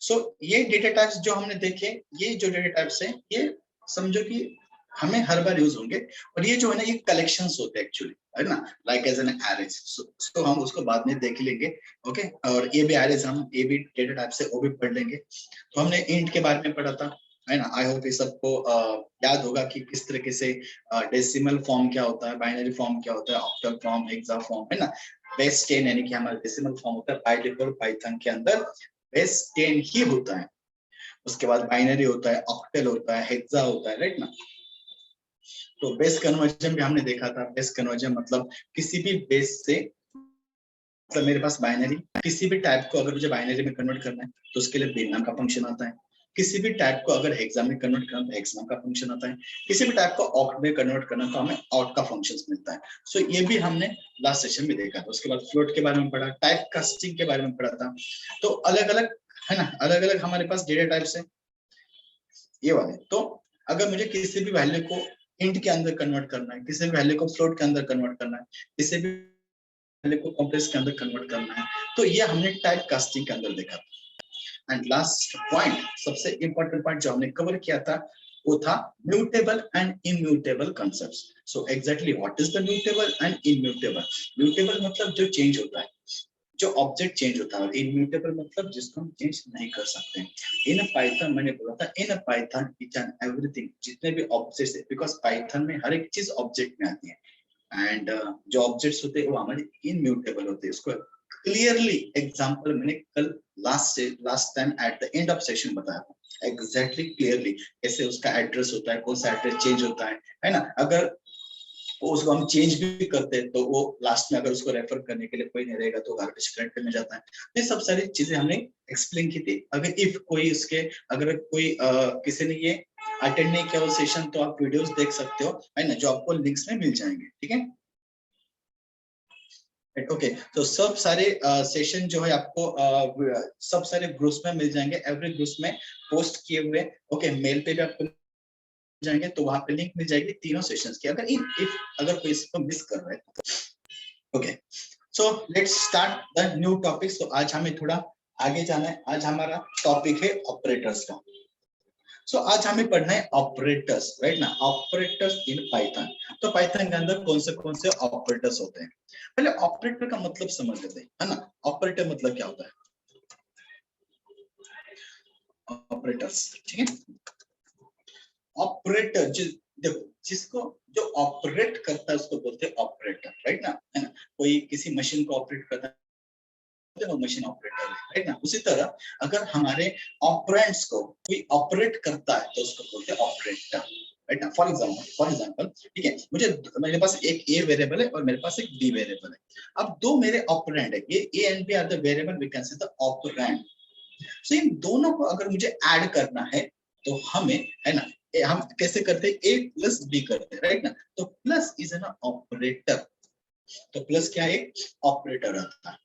सो ये data types जो हमने देखे, ये जो डेटा टाइप्स हैं ये समझो कि हमें हर बार यूज होंगे, और ये जो है ना ये कलेक्शंस होते हैं एक्चुअली, है ना, लाइक एज एन एरेज। सो हम उसको बाद में देख लेंगे। ओके, और ये भी एरेज, हम ये भी डेटा टाइप से वो भी पढ़ लेंगे। तो हमने इंट के बारे में पढ़ा था, है ना। आई होप ये सबको याद होगा कि किस तरीके से डेसिमल फॉर्म क्या होता है, बाइनरी फॉर्म क्या होता है, ऑक्टल फॉर्म, हेक्सा फॉर्म, है ना। बेस 10 यानी कि हमारा डेसिमल फॉर्म होता है बाय डिफॉल्ट पाइथन के अंदर, बेस 10 ही होता है। उसके बाद बाइनरी होता है, ऑक्टल होता है, हेक्सा होता है, राइट ना। तो बेस कन्वर्जन भी हमने देखा था। बेस कन्वर्जन मतलब किसी भी बेस से, मतलब मेरे पास बाइनरी, किसी भी टाइप को अगर मुझे बाइनरी में कन्वर्ट करना है तो उसके लिए बिन नाम का फंक्शन आता है। किसी भी टाइप को अगर हेक्सा में कन्वर्ट करना है तो हेक्स नाम का फंक्शन आता है। किसी भी टाइप को ऑक्ट में कन्वर्ट करना तो हमें ऑक्ट का फंक्शन मिलता है। सो ये भी हमने लास्ट सेशन में देखा था। उसके बाद फ्लोट के बारे में पढ़ा, टाइप कास्टिंग के बारे में पढ़ा था। तो अलग अलग, है ना, अलग अलग हमारे पास डेटा टाइप्स है ये वाले। तो अगर मुझे किसी भी वैल्यू को इंट के अंदर कन्वर्ट करना है, किसी भी वैल्यू को फ्लोट के अंदर कन्वर्ट करना है, किसी भी वैल्यू को कॉम्प्लेक्स के अंदर कन्वर्ट करना है, तो ये हमने टाइप कास्टिंग के अंदर देखा था। एंड लास्ट पॉइंट, सबसे इंपॉर्टेंट पॉइंट जो हमने कवर किया था वो था mutable and immutable concepts. So exactly what is the mutable and immutable? Mutable मतलब जो चेंज होता है, जो ऑब्जेक्ट चेंज होता है। इम्यूटेबल मतलब जिसको हम चेंज नहीं कर सकते। इन पाइथन मैंने बोला था, in Python each and everything, जितने भी ऑब्जेक्ट्स है, बिकॉज पाइथन में हर एक चीज ऑब्जेक्ट में आती है। एंड जो ऑब्जेक्ट्स होते हैं वो हमारे इनम्यूटेबल होते हैं। इसको क्लियरली एग्जांपल मैंने कल last time at the end of session बताया था, एग्जैक्टली क्लियरली कैसे उसका एड्रेस होता है, कौन सा एड्रेस चेंज होता है ना। अगर उसको हम चेंज भी करते हैं तो वो लास्ट में अगर उसको रेफर करने के लिए कोई नहीं रहेगा तो गार्बेज कलेक्टर में जाता है। ये सब सारी चीजें हमने एक्सप्लेन की थी। अगर इफ कोई उसके, अगर कोई किसी ने ये अटेंड नहीं किया वो सेशन, तो आप वीडियोस देख सकते हो, है ना, जो आपको लिंक्स में मिल जाएंगे, ठीक है। ओके, तो सब सारे सेशन जो है आपको सब सारे ग्रुप्स में मिल जाएंगे, एवरी ग्रुप्स में पोस्ट किए हुए। ओके, मेल पे भी आपको जाएंगे तो वहां पे लिंक मिल जाएगी तीनों सेशंस की, अगर इफ अगर कोई इसको मिस कर रहा है। Okay, so let's start the new topic. So आज हमें थोड़ा आगे जाना है। आज हमारा टॉपिक है ऑपरेटर्स का। सो आज हमें पढ़ना है ऑपरेटर्स, राइट ना, ऑपरेटर्स इन पाइथन। तो पाइथन के अंदर कौन से ऑपरेटर्स होते हैं। पहले ऑपरेटर का मतलब समझ लेते हैं, है ना। ऑपरेटर मतलब क्या होता है, ऑपरेटर्स, ठीक है। ऑपरेटर देखो, जिसको जो ऑपरेट करता है उसको बोलते हैं ऑपरेटर, राइट ना, है ना। कोई किसी मशीन को ऑपरेट करता है तो मशीन ऑपरेटर है, राइट ना। उसी तरह अगर हमारे ऑपरेंड्स को कोई ऑपरेट करता है तो उसको बोलते हैं ऑपरेटर, राइट ना। फॉर एग्जांपल, ठीक है, मुझे, मेरे पास एक ए वेरिएबल है और मेरे पास एक बी वेरिएबल है। अब दो मेरे ऑपरेंड है, ये A and B are the variable, we can say the operand. So इन दोनों को अगर मुझे ऐड करना है तो हमें, है ना, हम कैसे करते हैं, ए प्लस बी करते हैं, राइट ना। तो प्लस इज एन ऑपरेटर, तो प्लस क्या है, ऑपरेटर आता है।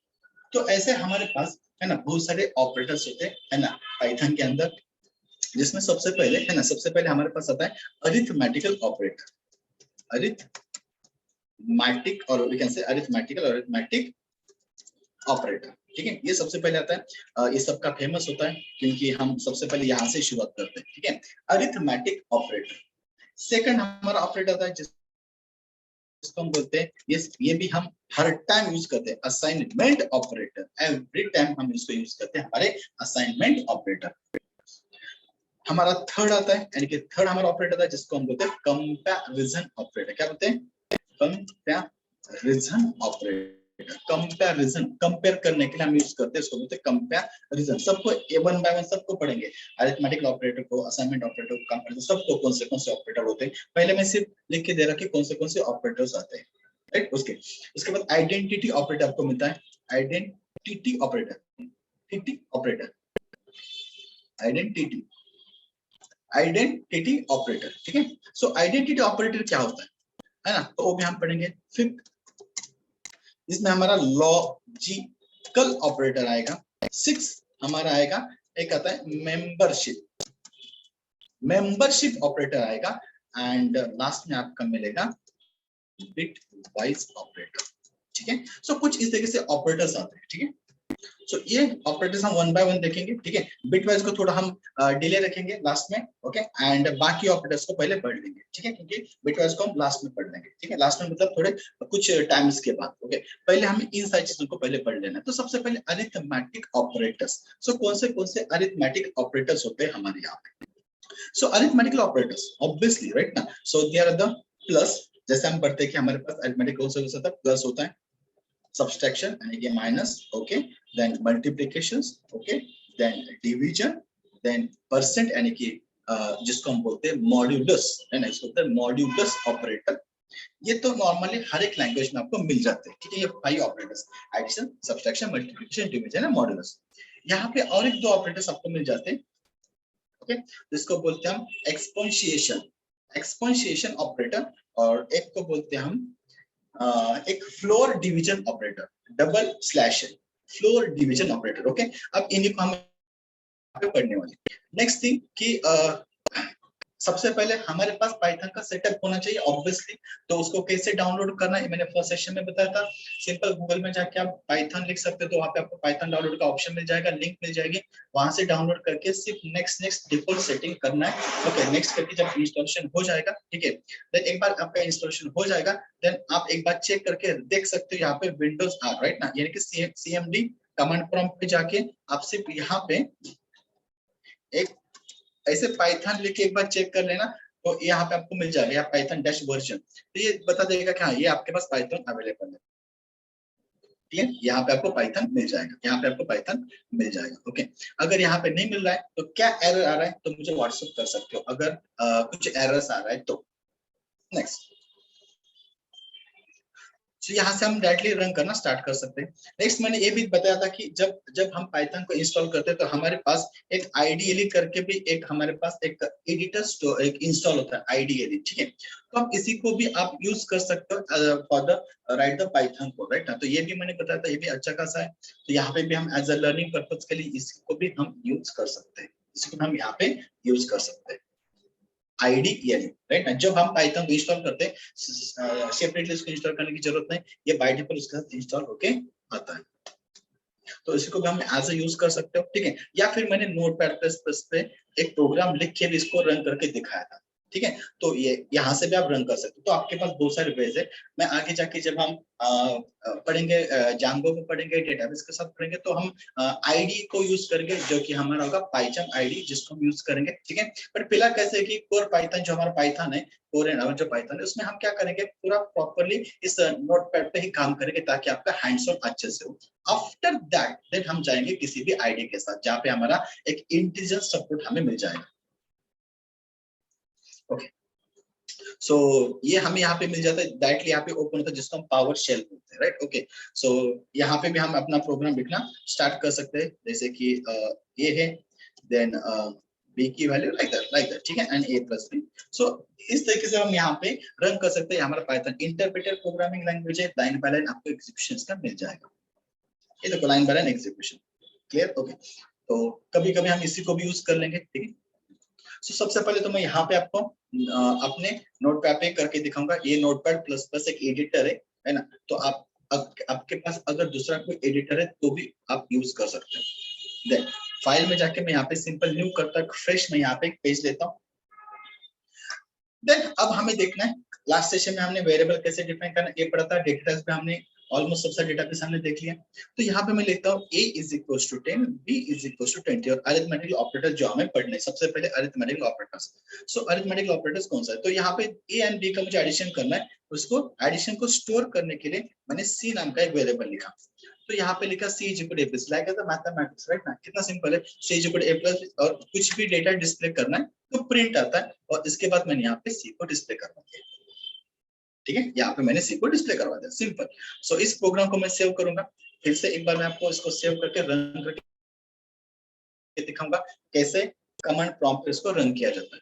तो ऐसे हमारे पास, है ना, बहुत सारे ऑपरेटर्स होते हैं, है ना, पाइथन के अंदर। जिसमें सबसे पहले, है ना, सबसे पहले हमारे पास आता है अरिथमेटिकल ऑपरेटर, अरिथमेटिक, और वी कैन से अरिथमेटिकल और अरिथमेटिक ऑपरेटर, ठीक है। ये सबसे पहले आता है, ये सबका फेमस होता है क्योंकि हम सबसे पहले यहाँ से शुरुआत करते हैं, ठीक है, अरिथमेटिक ऑपरेटर। सेकंड हमारा ऑपरेटर आता है जिसको हम बोलते हैं, ये भी हम हर टाइम यूज करते हैं, असाइनमेंट ऑपरेटर। एवरी टाइम हम इसको यूज करते हैं, हमारे असाइनमेंट ऑपरेटर। हमारा थर्ड आता है, यानी कि थर्ड हमारा ऑपरेटर आता है जिसको हम बोलते हैं कंपैरिजन ऑपरेटर। क्या बोलते हैं, कंपैरिजन ऑपरेटर। कंपैरिजन, कंपेयर करने के लिए हम यूज करते हैं, इसको बोलते हैं कंपैरिजन। सबको ए वन बाय वन सबको पढ़ेंगे, अरिथमेटिक ऑपरेटर को, असाइनमेंट ऑपरेटर को, कंपैरिजन, सबको कौन से ऑपरेटर होते हैं। पहले मैं सिर्फ लिख के दे रहा कि कौन से ऑपरेटर्स आते हैं, राइट। उसके बाद आइडेंटिटी ऑपरेटर आपको मिलता है, identity operator, operator, identity, identity operator, ठीक है। सो आइडेंटिटी ऑपरेटर क्या होता है ना, तो वो भी हम पढ़ेंगे। फिफ्थ, इसमें हमारा लॉजिकल ऑपरेटर आएगा। सिक्स हमारा आएगा, एक आता है मेंबरशिप, मेंबरशिप ऑपरेटर आएगा। एंड लास्ट में आपका मिलेगा बिट वाइज ऑपरेटर, ठीक है। सो कुछ इस तरीके से ऑपरेटर्स आते हैं, ठीक है। सो ये ऑपरेटर्स हम वन बाय वन देखेंगे, ठीक है। बिटवाइज को थोड़ा हम डिले रखेंगे लास्ट में, ओके, एंड बाकी ऑपरेटर्स को पहले पढ़ लेंगे, ठीक है, क्योंकि बिटवाइज को हम लास्ट में पढ़ लेंगे, ठीक है, लास्ट में मतलब थोड़े कुछ टाइम्स के बाद, ओके। पहले हमें इन सारी चीजों को पहले पढ़ लेना है। तो सबसे पहले अरिथमेटिक ऑपरेटर्स। सो कौन से अरिथमेटिक ऑपरेटर्स होते हैं हमारे यहाँ पे? सो अरिथमेटिकल ऑपरेटर्स ऑब्वियसली, राइट ना, सो दे आर द प्लस। जैसे हम पढ़ते हैं कि हमारे पास अरिथमेटिक कौन सा होता है? प्लस होता है, subtraction यानी कि minus, okay, then multiplication, okay, then division, then percent यानी कि जिसको हम बोलते हैं मॉड्यूलस, है ना, इसको बोलते हैं मॉड्यूलस ऑपरेटर। ये तो नॉर्मली हर एक लैंग्वेज में आपको मिल जाते हैं, ठीक है। ये 5 operators, addition, subtraction, multiplication, division है, मॉड्यूलस। यहाँ पे और एक दो ऑपरेटर्स आपको मिल जाते हैं, ओके, जिसको बोलते हैं हम एक्सपोनेंशिएशन, एक्सपोनेंशिएशन ऑपरेटर, और एक को बोलते हैं हम एक floor division operator, double slash है, फ्लोर डिवीजन ऑपरेटर, ओके। अब इन्हीं को हम पढ़ने वाले। नेक्स्ट थिंग कि सबसे पहले हमारे पास पाइथन का सेटअप होना चाहिए ऑब्वियसली। तो उसको कैसे डाउनलोड करना है मैंने फर्स्ट सेशन में बताया था। सिंपल गूगल में जाके आप पाइथन लिख सकते हो, तो वहां पे आपको पाइथन डाउनलोड का ऑप्शन मिल जाएगा, लिंक मिल जाएगी, वहां से डाउनलोड करके सिर्फ नेक्स्ट डिफॉल्ट सेटिंग करना है, ओके। नेक्स्ट करके जब इंस्टॉलेशन हो जाएगा, ठीक है, देन एक बार आपका इंस्टॉलेशन हो जाएगा, देन आप एक बार चेक करके देख सकते हो यहाँ पे विंडोज आर, राइट ना, यानी कि CMD कमांड प्रॉम्प्ट पे जाके आप सिर्फ यहाँ पे एक ऐसे पाइथन लिख के एक बार चेक कर लेना, तो यहाँ पे आपको मिल जाएगा पाइथन डैश वर्जन, तो ये बता देगा कि हाँ ये आपके पास पाइथन अवेलेबल है, ठीक है। यहाँ पे आपको पाइथन मिल जाएगा, यहाँ पे आपको पाइथन मिल जाएगा, ओके। अगर यहाँ पे नहीं मिल रहा है तो क्या एरर आ रहा है तो मुझे व्हाट्सएप कर सकते हो, अगर कुछ एरर्स आ रहा है तो। नेक्स्ट, तो यहाँ से हम डायरेक्टली रन करना स्टार्ट कर सकते हैं। नेक्स्ट, मैंने ये भी बताया था कि जब जब हम पाइथन को इंस्टॉल करते हैं तो हमारे पास एक आईडीएलई करके भी एक हमारे पास एक एडिटर एक इंस्टॉल होता है आईडीएलई, ठीक है। तो आप इसी को भी आप यूज कर सकते हो for the right the Python को, राइट ना। तो ये भी मैंने बताया था, ये भी अच्छा खासा है। तो यहाँ पे भी हम एज अ लर्निंग पर्पज के लिए इसको भी हम यूज कर सकते हैं, इसको हम यहाँ पे यूज कर सकते हैं आईडीएलई, राइट ना। जब हम पाइथन को इंस्टॉल करते हैं सेपरेटली इसको इंस्टॉल करने की जरूरत नहीं, ये बाय डिफॉल्ट उसके साथ इंस्टॉल होके आता है। तो इसको भी हम एज अ यूज कर सकते हो, ठीक है। या फिर मैंने नोटपैड पे एक प्रोग्राम लिख के भी इसको रन करके दिखाया था, ठीक है। तो ये यहाँ से भी आप रन कर सकते हो। तो आपके पास बहुत सारे वेज है। मैं आगे जाके जब हम पढ़ेंगे जांगो को पढ़ेंगे, डेटाबेस के साथ पढ़ेंगे, तो हम आईडी को यूज करेंगे जो कि हमारा होगा पाइथन आईडी, जिसको हम यूज करेंगे, ठीक है। बट फिलहाल कैसे कि कोर पाइथन जो हमारा पाइथन है, कोर एंड जो पाइथन है, उसमें हम क्या करेंगे पूरा प्रॉपर्ली इस नोटपैड पे ही काम करेंगे ताकि आपका हैंड्स ऑन अच्छे से हो। आफ्टर दैट देन हम जाएंगे किसी भी आईडी के साथ जहाँ पे हमारा एक इंटीजर सपोर्ट हमें मिल जाएगा, ओके। सो ये हमें यहाँ पे मिल जाता है डायरेक्टली, यहाँ पे ओपन होता है जिसको हम पावर शेल बोलते हैं, राइट, ओके। सो यहाँ पे भी हम अपना प्रोग्राम लिखना स्टार्ट कर सकते हैं, जैसे कि ये है, देन बी की वैल्यू लाइक दैट, ठीक है, एंड a प्लस बी। सो इस तरीके से हम यहाँ पे रन कर सकते हैं। हमारा पाइथन इंटरप्रेटर प्रोग्रामिंग लैंग्वेज है, लाइन बाय लाइन आपको एग्जीक्यूशन का मिल जाएगा। ये देखो line by line execution, clear, okay. तो कभी कभी हम इसी को भी यूज कर लेंगे, ठीक है। तो सबसे पहले तो मैं यहाँ पे आपको अपने नोटपैड पे करके दिखाऊंगा। ये नोटपैड प्लस प्लस एक एडिटर है ना। तो आप आपके पास अगर दूसरा कोई एडिटर है तो भी आप यूज कर सकते हैं। देन फाइल में जाके मैं यहाँ पे सिंपल न्यू करता फ्रेश, मैं यहाँ पे एक पेज लेता हूँ। देन अब हमें देखना है, लास्ट सेशन में हमने वेरिएबल कैसे डिफाइन करना ये पढ़ा था, डेटा टाइप्स पे हमने ऑलमोस्ट सबसे डेटाबेस हमने देख लिया। तो यहाँ पे मैं लिखता हूँ a is equal to 10, b is equal to 20 और अरिथमेटिक ऑपरेटर जो हमें पढ़ने सबसे पहले arithmetic operators. So arithmetic operators कौन सा है? तो यहाँ पे a एंड b का मुझे एडिशन करना है, उसको एडिशन को स्टोर करने के लिए मैंने c नाम का एक वेरिएबल लिखा। तो यहाँ पे लिखा c is equal to a plus, like as a mathematics, right ना, कितना सिंपल है। c is equal to a plus और कुछ भी डेटा डिस्प्ले करना है तो प्रिंट आता है, और इसके बाद मैंने यहाँ पे c को डिस्प्ले करवा दिया, ठीक है। यहाँ पे मैंने सी को डिस्प्ले करवा दिया, सिंपल। सो इस प्रोग्राम को मैं सेव करूंगा, फिर से एक बार मैं आपको इसको सेव करके रन करके दिखाऊंगा कैसे कमांड प्रॉम्प्ट पे इसको रन किया जाता है।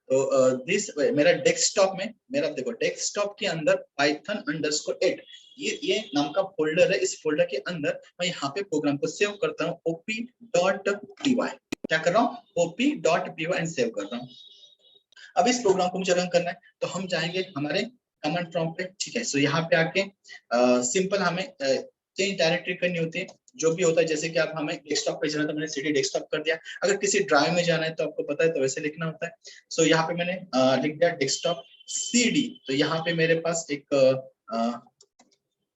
तो दिस मेरा डेस्कटॉप में, मेरा देखो डेस्कटॉप के अंदर python_8 ये नाम का फोल्डर है। इस फोल्डर के अंदर मैं यहाँ पे प्रोग्राम को सेव करता हूँ op.py। क्या कर रहा हूँ? op.py एंड सेव कर रहा हूँ। अब इस प्रोग्राम को मुझे रन करना है, तो हम जाएंगे हमारे कमांड प्रॉम्प्ट पे, ठीक है। सो यहाँ पे आके सिंपल हमें चेंज डायरेक्टरी करनी होती है, जो भी होता है, जैसे कि आप हमें डेस्कटॉप पे जाना है तो मैंने CD डेस्कटॉप कर दिया। अगर किसी ड्राइव में जाना है तो आपको पता है तो वैसे लिखना होता है। सो यहाँ पे मैंने लिख दिया डेस्कटॉप CD। तो यहाँ पे मेरे पास एक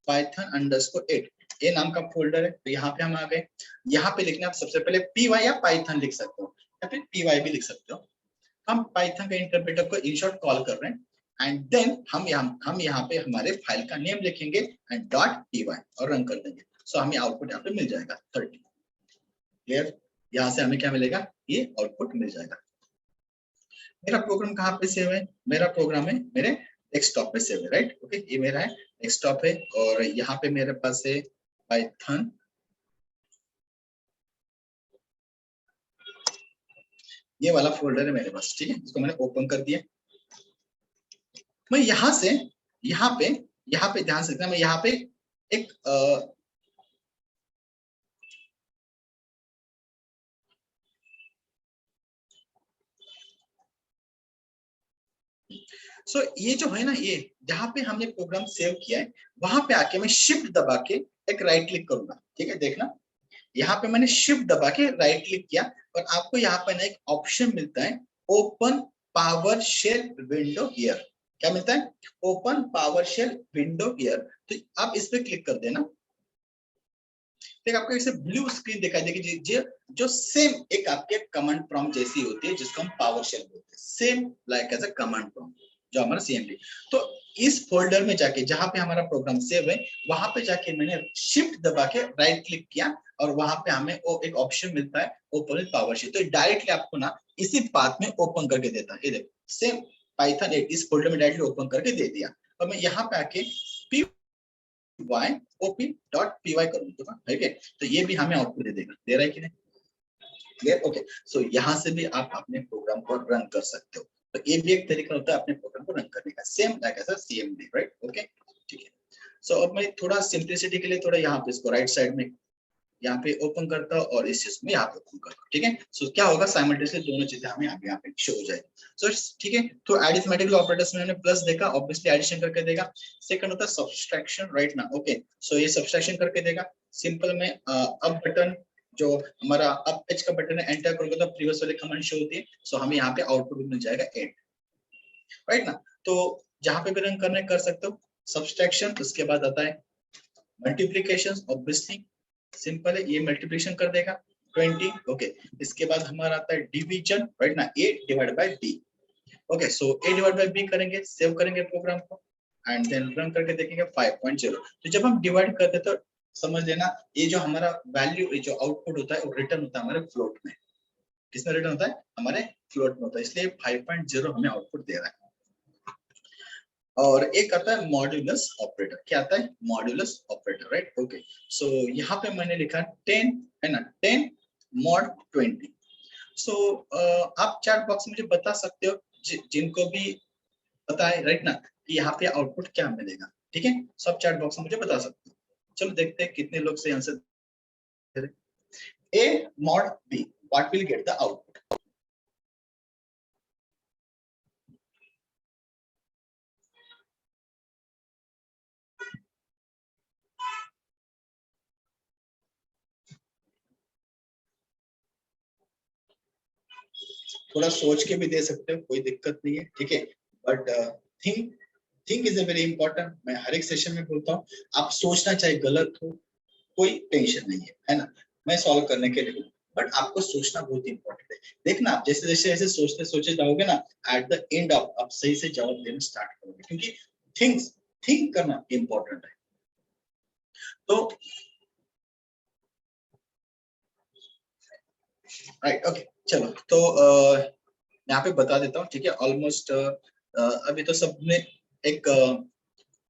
python_8 ये नाम का फोल्डर है। तो यहाँ पे हम आ गए। यहाँ पे लिखना आप सबसे पहले py या पाइथन लिख सकते हो या फिर py भी लिख सकते हो। हम पाइथन का इंटरप्रेटर को इन शॉर्ट कॉल कर रहे हैं एंड देन हम यहाँ पे हमारे फाइल का नेम लिखेंगे एंड .py और रन कर देंगे। सो हमें आउटपुट यहाँ पे मिल जाएगा 30। क्लियर? यहाँ से हमें क्या मिलेगा, ये आउटपुट मिल जाएगा। मेरा प्रोग्राम कहाँ पे सेव है? मेरा प्रोग्राम है मेरे डेस्कटॉप पे सेव है, राइट? ओके, ये मेरा है डेस्कटॉप है और यहाँ पे मेरे पास है पाइथन। ये वाला फोल्डर है मेरे पास, ठीक है, इसको मैंने ओपन कर दिया। मैं यहाँ से यहाँ पे ध्यान से देखना, मैं यहाँ पे एक ये जो है ना, ये जहाँ पे हमने प्रोग्राम सेव किया है वहां पे आके मैं शिफ्ट दबा के एक राइट क्लिक करूंगा। ठीक है, देखना यहाँ पे मैंने शिफ्ट दबा के राइट क्लिक किया और आपको यहाँ पे ना एक ऑप्शन मिलता है open PowerShell window here. क्या मिलता है? Open PowerShell window here. तो आप इस पे क्लिक कर देना। फिर आपको ऐसे ब्लू स्क्रीन दिखाई देगी जो सेम एक आपके कमांड प्रॉम्प्ट जैसी होती है जिसको हम पावर शेल बोलते हैं, same like as a command prompt जो हमारा CMD। तो इस फोल्डर में जाके जहां पे हमारा प्रोग्राम सेव है वहां पे जाके मैंने शिफ्ट दबा के राइट क्लिक किया और वहां पे हमें एक ऑप्शन मिलता है ओपन विद पावर शेल। तो डायरेक्टली आपको ना इसी पाथ में ओपन करके देता है। ये देखो सेम पाइथन 8 इस फोल्डर में डायरेक्टली ओपन करके दे दिया। और मैं यहाँ पे आके op.py करूंगा, ठीक है? तो ये भी हमें आउटपुट दे देगा, दे रहा है कि नहीं? क्लियर? ओके, सो यहाँ से भी आप अपने प्रोग्राम को रन कर सकते हो। तो ये भी एक तरीका होता है अपने प्रोग्राम को रन करने का, same like as CMD, right? Okay, ठीक है। सो अब मैं थोड़ा सिंपलिसिटी के लिए थोड़ा यहाँ पे इसको राइट साइड में यहाँ पे ओपन करता हूँ और इस चीज में यहाँ पे ओपन करता हूँ, ठीक है? सो क्या होगा, साइमल्टेनियसली दोनों चीजें हमें आगे यहाँ पे शो हो जाएगी। सो ठीक है, तो अरिथमेटिकल ऑपरेटर्स में हमने प्लस देखा, ऑब्वियसली एडिशन करके देगा। सेकंड होता है सब्सट्रैक्शन, राइट ना? ओके, सो ये सब्सट्रैक्शन करके देगा। सिंपल में अप बटन जो हमारा अप पेज का बटन है, एंटर करोगे तो प्रीवियस वाली कमांड शो होती है। सो हमें यहाँ पे आउटपुट मिल जाएगा 8, राइट ना? तो जहाँ पे भी रन करना है कर सकते हो सब्सट्रैक्शन। उसके बाद आता है मल्टीप्लिकेशन, ऑब्वियसली सिंपल है, ये मल्टीप्लिकेशन कर देगा 20। ओके, इसके बाद हमारा आता है डिवीजन, राइट ना? A divide by B। Okay, so A divide by B करेंगे, सेव करेंगे प्रोग्राम को एंड देन रन करके देखेंगे 5.0। तो जब हम डिवाइड करते तो समझ लेना ये जो हमारा वैल्यू, ये जो आउटपुट होता है वो रिटर्न होता है हमारे फ्लोट में। किसमें रिटर्न होता है? हमारे फ्लोट में होता है, इसलिए 5.0 हमें आउटपुट दे रहा है। और एक आता है मॉड्यूलस ऑपरेटर। क्या आता है? Modulus operator, right? ओके, सो यहाँ पे मैंने लिखा 10 है ना, 10 mod 20। सो आप चैट बॉक्स में मुझे बता सकते हो जिनको भी पता है, राइट ना, कि यहाँ पे आउटपुट क्या मिलेगा, ठीक है? सब चैट बॉक्स में मुझे बता सकते हो। चलो देखते हैं कितने लोग से आंसर दे रहे। A mod B, what will get the output? थोड़ा सोच के भी दे सकते हो, कोई दिक्कत नहीं है, ठीक है? But think is a very important. मैं हर एक सेशन में बोलता हूँ, आप सोचना चाहे गलत हो कोई टेंशन नहीं है ना? मैं सॉल्व करने के लिए, बट आपको सोचना बहुत इंपॉर्टेंट है। देखना आप जैसे जैसे ऐसे सोचते सोचे जाओगे ना, एट द एंड आप सही से जवाब देना स्टार्ट करोगे, क्योंकि थिंक करना इंपॉर्टेंट है। तो राइट, ओके, चलो तो यहाँ पे बता देता हूँ, ठीक है? ऑलमोस्ट अभी तो सबने एक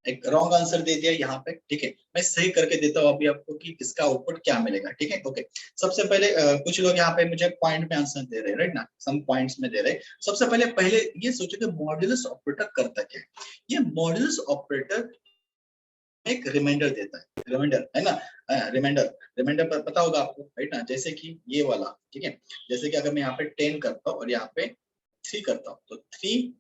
एक रॉन्ग आंसर दे दिया यहाँ पे, ठीक है? मैं सही करके देता हूँ अभी आपको कि इसका आउटपुट क्या मिलेगा, ठीक है? ओके, सबसे पहले कुछ लोग यहाँ पे मुझे पॉइंट में आंसर दे रहे हैं, राइट ना? सम पॉइंट्स में दे रहे हैं। सबसे पहले ये सोचो कि मॉड्यूलस ऑपरेटर करता क्या है। ये मॉड्यूलस ऑपरेटर एक रिमाइंडर देता है, रिमाइंडर है ना? रिमाइंडर पर पता होगा आपको, राइट ना? जैसे कि ये वाला, ठीक है? जैसे कि अगर मैं यहाँ पे 10 करता हूँ और यहाँ पे 3 करता हूँ तो 3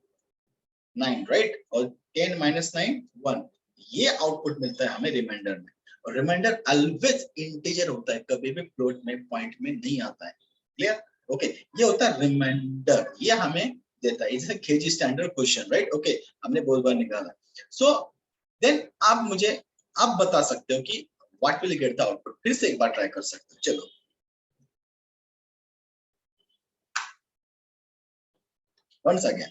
9, राइट? और 10 - 9 1, ये आउटपुट मिलता है हमें रिमाइंडर में। रिमाइंडर ऑलवेज इंटीजर होता है, कभी भी फ्लोट में पॉइंट में नहीं आता है। क्लियर? ओके, ये होता है रिमाइंडर, ये हमें देता है, it's a KG standard question, right? Okay, हमने बहुत बार निकाला। सो देन आप मुझे आप बता सकते हो कि what will get the output. फिर से एक बार ट्राई कर सकते हो। चलो वंस अगेन,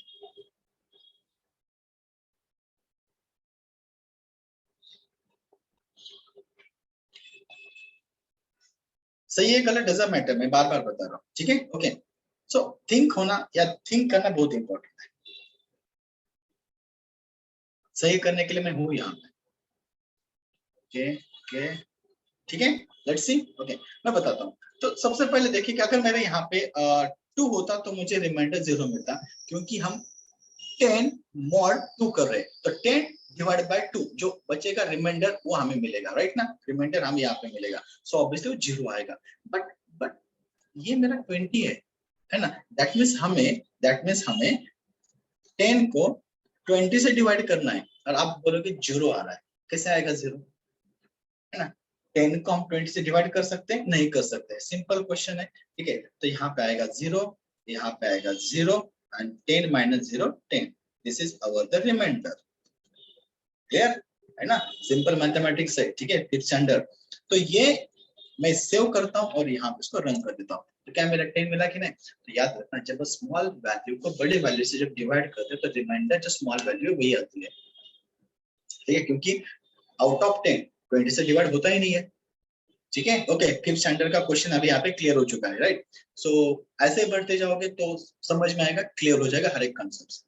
सही है गलत डजंट मैटर, मैं बार बार बता रहा हूँ, ठीक है? ओके, सो थिंक होना या थिंक करना बहुत इंपॉर्टेंट है। सही करने के लिए मैं हूं यहाँ पे। ओके ओके, ठीक है, लेट्स सी। ओके, मैं बताता हूँ। तो सबसे पहले देखिए कि अगर मेरे यहाँ पे 2 होता तो मुझे रिमाइंडर 0 मिलता, क्योंकि हम 10 मॉड 2 कर रहे हैं, तो 10 डिवाइड बाय 2 जो बचेगा रिमाइंडर वो हमें मिलेगा, राइट ना? रिमाइंडर हमें यहाँ पे मिलेगा, सो ऑब्वियसली वो 0 आएगा। बट ये मेरा 20 है ना? दैट मीन्स हमें 10 को 20 से डिवाइड करना है, और आप बोलोगे 0 आ रहा है, कैसे आएगा 0? है ना? 10 को हम 20 से डिवाइड कर सकते हैं? नहीं कर सकते, सिंपल क्वेश्चन है, ठीक है? तो यहाँ पे आएगा 0, यहाँ पे आएगा 0, and 10 minus 0 10, this is our the reminder. Clear है ना? सिंपल मैथमेटिक्स है, ठीक है, 5th स्टैंडर्ड। तो ये मैं सेव करता हूँ और यहाँ पे इसको रन कर देता हूँ, तो क्या मेरा 10 मिला कि नहीं? तो याद रखना, जब स्मॉल वैल्यू को बड़े वैल्यू से जब डिवाइड करते हैं तो रिमाइंडर जो स्मॉल वैल्यू वही आती है, ठीक है? क्योंकि आउट ऑफ 10 20 से डिवाइड होता ही नहीं है, ठीक है? ओके, 5th स्टैंडर्ड का क्वेश्चन अभी यहाँ पे क्लियर हो चुका है, राइट? सो ऐसे ही बढ़ते जाओगे तो समझ में आएगा, क्लियर हो जाएगा हर एक कंसेप्ट।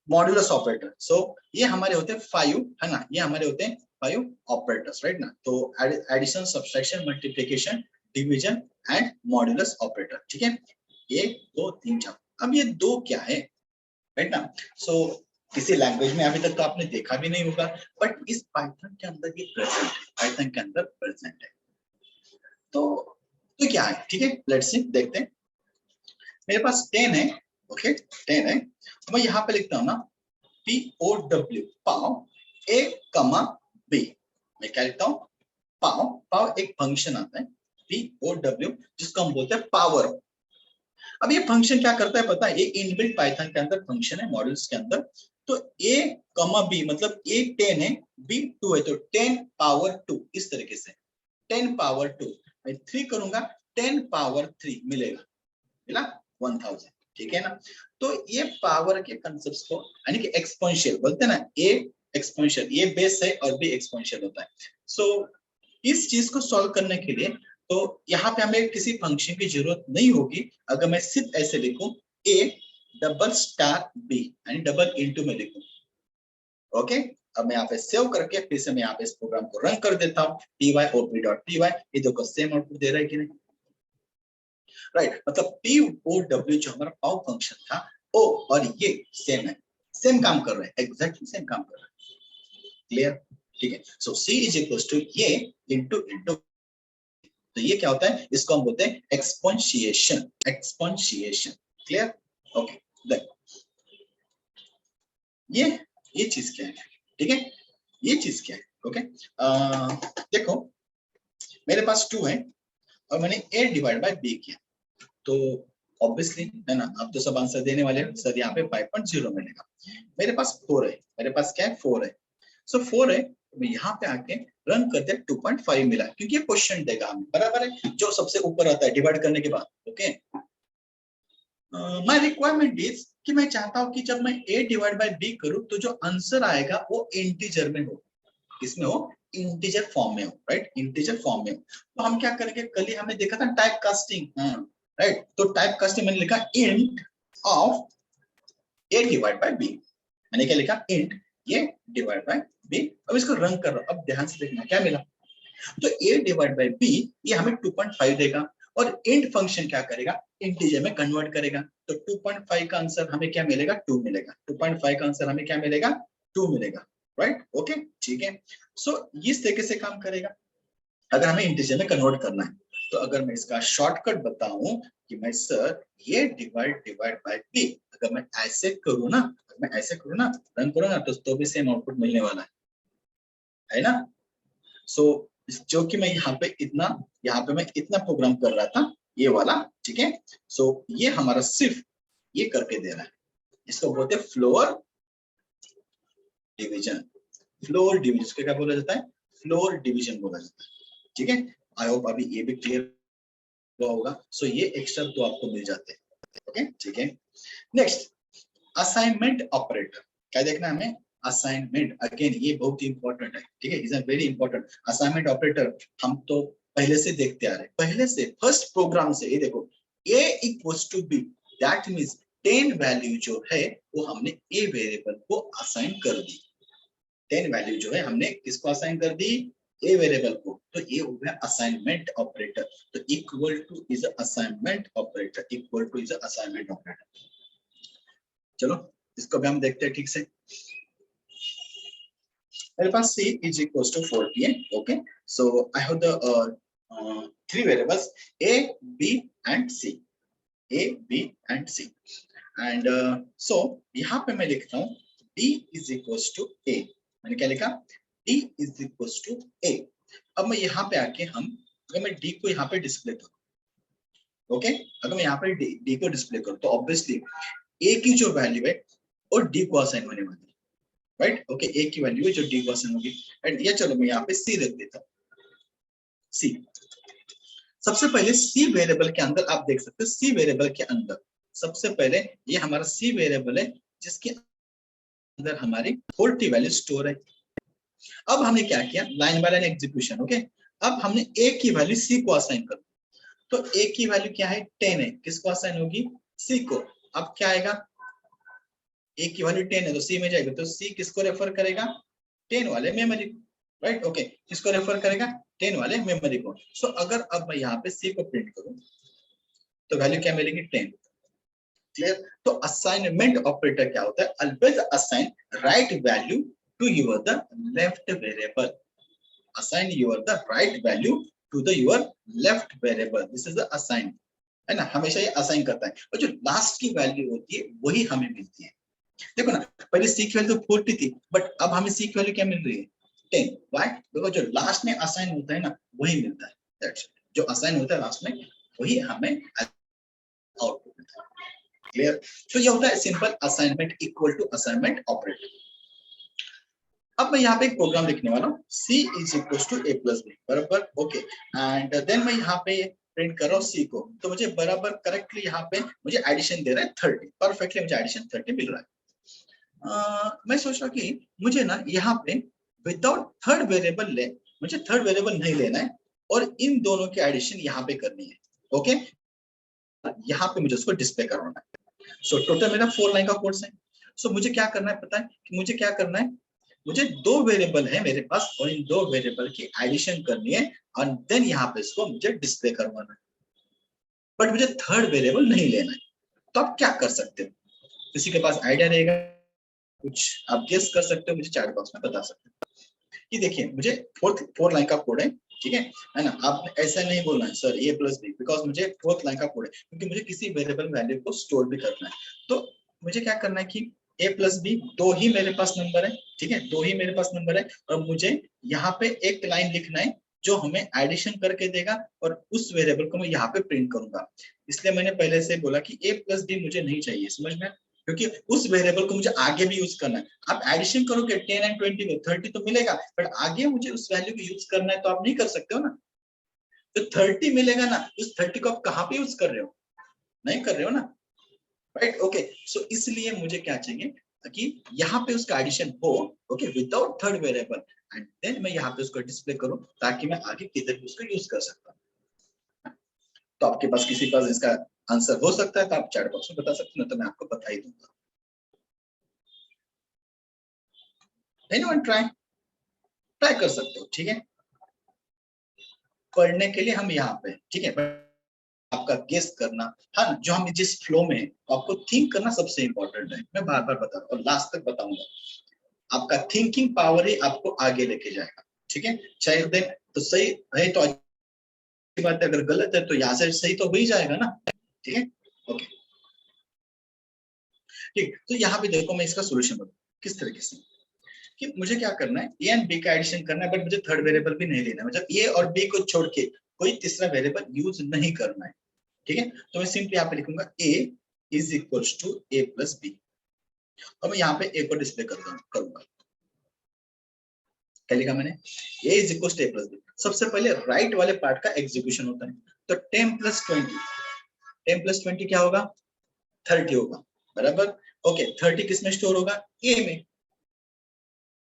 मॉड्यूलस ऑपरेटर, सो ये हमारे होते हैं 5, है ना? ये हमारे होते हैं 5 ऑपरेटर्स, राइट ना? तो addition, subtraction, multiplication, division and modulus operator, ठीक है? 1 2 3 4। अब ये 2 क्या है, राइट ना? सो किसी लैंग्वेज में अभी तक तो आपने देखा भी नहीं होगा, बट इस पाइथन के अंदर ये प्रेजेंट है, पाइथन के अंदर प्रेजेंट है। तो क्या है, ठीक है? लेट्स सी, देखते हैं। मेरे पास 10 है, ओके, 10 है, तो मैं यहाँ पे लिखता हूँ ना, POW, पाव A, B। मैं क्या लिखता हूँ? पाव, पाव एक फंक्शन आता है POW, जिसको हम बोलते हैं पावर। अब ये फंक्शन क्या करता है पता है? ये इनबिल्ट पाइथन के अंदर फंक्शन है, मॉड्यूल्स के अंदर। तो A, B मतलब A 10 है, B 2 है, तो 10 पावर 2 इस तरीके से, 10 पावर 2। मैं 3 करूंगा, 10 पावर 3 मिलेगा, मिला 1000, ठीक है ना? तो ये पावर के कंसेप्ट्स को, यानी कि एक्सपोनेंशियल बोलते हैं ना, ए एक्सपोनेंशियल, ये बेस है और बी एक्सपोनेंशियल होता है। सो इस चीज को सॉल्व करने के लिए तो यहाँ पे हमें किसी फंक्शन की जरूरत नहीं होगी, अगर मैं सिर्फ ऐसे लिखूं ए डबल स्टार बी, यानी डबल इनटू में लिखूं। ओके, अब मैं यहाँ पे सेव करके फिर से मैं यहाँ पे इस प्रोग्राम को रन कर देता हूँ, tyop.py, ये देखो सेम आउटपुट दे रहा है कि नहीं? राइट, मतलब POW जो हमारा पाव फंक्शन था, ओ और ये सेम है, सेम काम कर रहे हैं, एग्जैक्टली सेम काम कर रहे हैं। क्लियर? ठीक है, so C is equal to ये इंटू इंटू, तो ये क्या होता है? इसको हम बोलते हैं exponentiation, exponentiation. Clear? Okay, then ये चीज क्या है, ठीक है? ये चीज क्या है? ओके, देखो मेरे पास 2 है और मैंने A डिवाइड बाय B किया, तो ऑब्वियसली है ना, आप तो सब आंसर देने वाले हैं सर, यहाँ पे 5.0 मिलेगा। मेरे पास 4 है, मेरे पास क्या है? 4 है। सो 4 है, तो मैं यहाँ पे आके रन करते 2.5 मिला, क्योंकि ये क्वेश्चन देगा हमें, बराबर है, जो सबसे ऊपर आता है डिवाइड करने के बाद। ओके, माय रिक्वायरमेंट इज कि मैं चाहता हूँ कि जब मैं A डिवाइड बाय B करूँ तो जो आंसर आएगा वो इंटीजर में हो, किसमें हो? इंटीजर फॉर्म में हो, राइट? इंटीजर फॉर्म में हो। तो हम क्या करेंगे, कल ही हमने देखा था टाइप कास्टिंग, राइट? तो टाइप कास्टिंग मैंने लिखा int of A divide by B, मैंने क्या लिखा? इंट ये डिवाइड बाय B। अब इसको रन कर रहा हूं, अब ध्यान से देखना क्या मिला। तो A डिवाइड बाय B ये हमें 2.5 देगा, और इंट फंक्शन क्या करेगा? इंटीजर में कन्वर्ट करेगा, तो 2.5 का आंसर हमें क्या मिलेगा? 2 मिलेगा। 2.5 का आंसर हमें क्या मिलेगा? 2 मिलेगा, राइट? ओके, ठीक है। सो इस तरीके से काम करेगा अगर हमें इंटीजर में कन्वर्ट करना है। तो अगर मैं इसका शॉर्टकट बताऊं कि मैं सर ये डिवाइड बाय बी, अगर मैं ऐसे करूँ ना, अगर मैं ऐसे करूँ ना, रन करूँ ना, तो भी सेम आउटपुट मिलने वाला है ना? सो जो कि मैं यहाँ पे मैं इतना प्रोग्राम कर रहा था, ये वाला, ठीक है। सो ये हमारा सिर्फ ये करके दे रहा है, इसको बोलते हैं फ्लोर डिवीजन। फ्लोर डिवीजन इसको क्या बोला जाता है? फ्लोर डिवीजन बोला जाता है, ठीक है। आई होप अभी ये भी क्लियर होगा। सो ये एक्स्ट्रा तो आपको मिल जाते हैं, ओके, ठीक है। Next, assignment operator. क्या देखना है हमें? असाइनमेंट। अगेन ये बहुत ही इंपॉर्टेंट है, ठीक है, is a very important. Assignment operator हम तो पहले से देखते आ रहे हैं, पहले से फर्स्ट प्रोग्राम से। ये देखो, a equals to b, that means 10 value जो है वो हमने a वेरिएबल को असाइन कर दी। 10 वैल्यू जो है हमने किसको असाइन कर दी? a वेरिएबल को। तो ये हो गया असाइनमेंट ऑपरेटर। तो equal to is assignment operator, equal to is assignment operator. चलो इसको भी हम देखते हैं ठीक से। मेरे पास c is equals to 40 है, okay, so I have the three variables a, b and c, a, b and c, and so यहाँ पे मैं लिखता हूँ d is equals to a। मैंने क्या लिखा? d is equals to a। अब मैं यहाँ पे आके अगर मैं d को यहाँ पे डिस्प्ले करूँ, ओके, अगर मैं यहाँ पे d को डिस्प्ले करूँ तो ऑब्वियसली a की जो वैल्यू है वो d को असाइन होने वाली है, राइट, ओके, a की वैल्यू है जो d को असाइन होगी। एंड ये चलो मैं यहाँ पे c रख देता हूँ। c सबसे पहले c वेरिएबल के अंदर आप देख सकते हो, c वेरिएबल के अंदर सबसे पहले ये हमारा c वेरिएबल है जिसके अंदर हमारी 40 वैल्यू स्टोर है। अब हमने क्या किया? Line by line execution, okay. अब हमने a की वैल्यू c को असाइन कर, तो a की वैल्यू क्या है? 10 है, किसको असाइन होगी? c को। अब क्या आएगा? a की वैल्यू 10 है तो c में जाएगा, तो c किसको रेफर करेगा? 10 वाले मेमोरी को, राइट, ओके, किसको रेफर करेगा? 10 वाले मेमोरी को। सो अगर अब मैं यहाँ पे c को प्रिंट करूं तो वैल्यू क्या मिलेगी? 10। क्लियर? तो असाइनमेंट ऑपरेटर क्या होता है? Always assign right value to your the left variable. assign your the right value to the your left variable, this is the assign, है ना, हमेशा ये असाइन करता है। और जो लास्ट की वैल्यू होती है वही हमें मिलती है। देखो ना, पहले c की वैल्यू 40 थी, बट अब हमें c की वैल्यू क्या मिल रही है? 10। व्हाई? बिकॉज़ जो लास्ट में असाइन होता है ना वही मिलता है, दैट्स इट। जो असाइन होता है लास्ट में वही हमें आउटपुट मिलता है। क्लियर? तो ये होता है simple assignment equal to assignment operator. अब मैं यहाँ पे एक प्रोग्राम लिखने वाला हूँ, c is equals to a plus b, बराबर, ओके, एंड देन मैं यहाँ पे प्रिंट कर रहा हूँ c को, तो मुझे बराबर करेक्टली यहाँ पे मुझे एडिशन दे रहा है 30, परफेक्टली मुझे एडिशन 30 मिल रहा है। मैं सोच रहा हूँ कि मुझे ना यहाँ पे विदाउट थर्ड वेरिएबल मुझे थर्ड वेरिएबल नहीं लेना है और इन दोनों की एडिशन यहाँ पे करनी है, ओके, यहाँ पे मुझे उसको डिस्प्ले करवाना है। सो टोटल मेरा 4 लाइन का कोर्स है। सो मुझे क्या करना है पता है? कि मुझे क्या करना है, मुझे 2 वेरिएबल है मेरे पास और इन 2 वेरिएबल की एडिशन करनी है और देन यहाँ पे इसको मुझे डिस्प्ले करवाना है, बट मुझे थर्ड वेरिएबल नहीं लेना है। तो आप क्या कर सकते हो? किसी के पास आइडिया रहेगा कुछ? आप गेस कर सकते हो, मुझे चैट बॉक्स में बता सकते हो। कि देखिए मुझे फोर्थ लाइन का कोड है, ठीक है ना। आपने ऐसा नहीं बोलना है sir a plus B, because मुझे फोर्थ लाइन का कोड है, क्योंकि मुझे किसी वेरिएबल वैल्यू को स्टोर भी करना है। तो मुझे क्या करना है कि a प्लस बी 2 ही मेरे पास नंबर है, ठीक है, 2 ही मेरे पास नंबर है, और मुझे यहाँ पे एक लाइन लिखना है जो हमें एडिशन करके देगा और उस वेरिएबल को मैं यहाँ पे प्रिंट करूंगा। इसलिए मैंने पहले से बोला कि a प्लस बी मुझे नहीं चाहिए, समझ में? क्योंकि उस वेरिएबल को मुझे आगे भी यूज करना है। आप एडिशन करोगे 10 एंड 20 में 30 तो मिलेगा, बट आगे मुझे उस वैल्यू को यूज करना है तो आप नहीं कर सकते हो ना। तो 30 मिलेगा ना, उस 30 को आप कहाँ पे यूज कर रहे हो? नहीं कर रहे हो ना, राइट, ओके। सो इसलिए मुझे क्या चाहिए कि यहाँ पे उसका एडिशन हो, okay, without third variable, and then मैं यहाँ पे उसको डिस्प्ले करूं ताकि मैं आगे किधर भी उसको यूज कर सकता हूँ। तो आपके पास किसी पास इसका आंसर हो सकता है तो आप चैट बॉक्स में बता सकते हो, तो मैं आपको बता ही दूंगा। एनीवन ट्राई कर सकते हो, ठीक है। पढ़ने के लिए हम यहाँ पे, ठीक है, आपका गेस करना, हाँ, जो हम जिस फ्लो में है आपको थिंक करना सबसे इंपॉर्टेंट है। मैं बार बार बता रहा हूँ और लास्ट तक बताऊंगा। आपका थिंकिंग पावर ही आपको आगे लेके जाएगा, ठीक है। चाहे देन तो सही है तो अच्छी बात है, अगर गलत है तो यहाँ से सही तो हो ही जाएगा ना, ठीक है, ओके। ठीक, तो यहाँ पे देखो मैं इसका सोल्यूशन बताऊँ किस तरीके से, कि मुझे क्या करना है, ए एंड बी का एडिशन करना है, बट मुझे थर्ड वेरिएबल भी नहीं लेना है, मतलब ए और बी को छोड़ के कोई तीसरा वेरिएबल यूज नहीं करना है। ठीक है, तो मैं सिंपली यहाँ पे लिखूंगा A is equal to A plus B, और मैं यहाँ पे ए को डिस्प्ले करूंगा। क्या लिखा मैंने, A is equal to A plus B. सबसे पहले राइट वाले पार्ट का एग्जीक्यूशन होता है, तो 10 प्लस 20, 10 प्लस 20 क्या होगा, 30 होगा, बराबर। ओके, 30 किस में स्टोर होगा, ए में,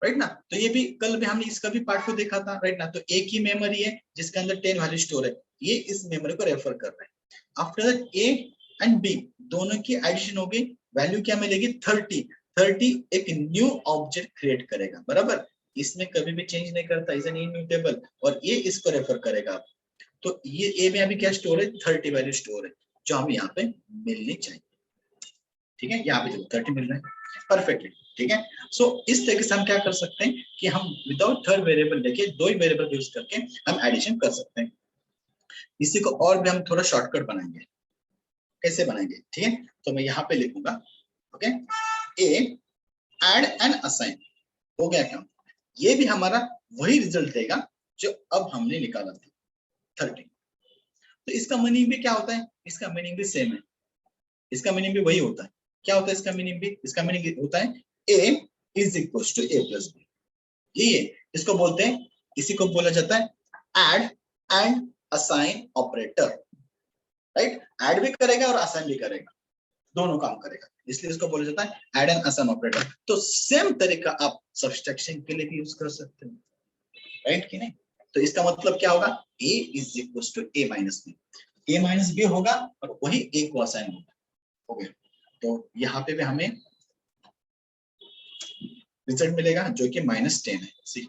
राइट ना। तो ये भी कल भी हमने इसका भी पार्ट को देखा था, राइट ना। तो एक ही मेमोरी है जिसके अंदर 10 वैल्यू स्टोर है, ये इस मेमोरी को रेफर कर रहा है। After that A and B दोनों की एडिशन हो गई, वैल्यू क्या मिलेगी, 30। 30 एक न्यू ऑब्जेक्ट क्रिएट करेगा, बराबर, इसमें कभी भी चेंज नहीं करता, इज एन इम्यूटेबल, और ये इसको रेफर करेगा। तो ये ए में अभी क्या स्टोर है, 30 वैल्यू स्टोर है, जो हमें यहाँ पे मिलनी चाहिए। ठीक है, यहाँ पे जो 30 मिल रहा है परफेक्टली। ठीक है, सो इस तरीके से हम क्या कर सकते हैं कि हम विदाउट थर्ड वेरिएबल लेके दो ही वेरिएबल यूज करके हम एडिशन कर सकते हैं। इसी को और भी हम थोड़ा शॉर्टकट बनाएंगे, कैसे बनाएंगे, ठीक है। तो मैं यहाँ पे लिखूंगा, okay, A add and assign, हो गया क्या, ये भी हमारा वही रिजल्ट देगा जो अब हमने निकाला था, 30। तो इसका मीनिंग भी क्या होता है, इसका मीनिंग भी सेम है, इसका मीनिंग भी वही होता है। क्या होता है इसका मीनिंग भी, इसका मीनिंग होता है A is equal to A plus B, यही है, इसको बोलते हैं, इसी को बोला जाता है add and assign operator, right. Add भी करेगा और असाइन भी करेगा, दोनों काम करेगा, इसलिए इसको बोला जाता है एड एंड असाइन ऑपरेटर। तो सेम तरीका आप सब्सट्रैक्शन के लिए भी यूज कर सकते हैं, राइट कि नहीं। तो इसका मतलब क्या होगा, A is equal to A minus B, A minus B होगा और वही ए को असाइन होगा, हो गया। तो यहाँ पे भी हमें रिजल्ट मिलेगा जो कि -10 है। See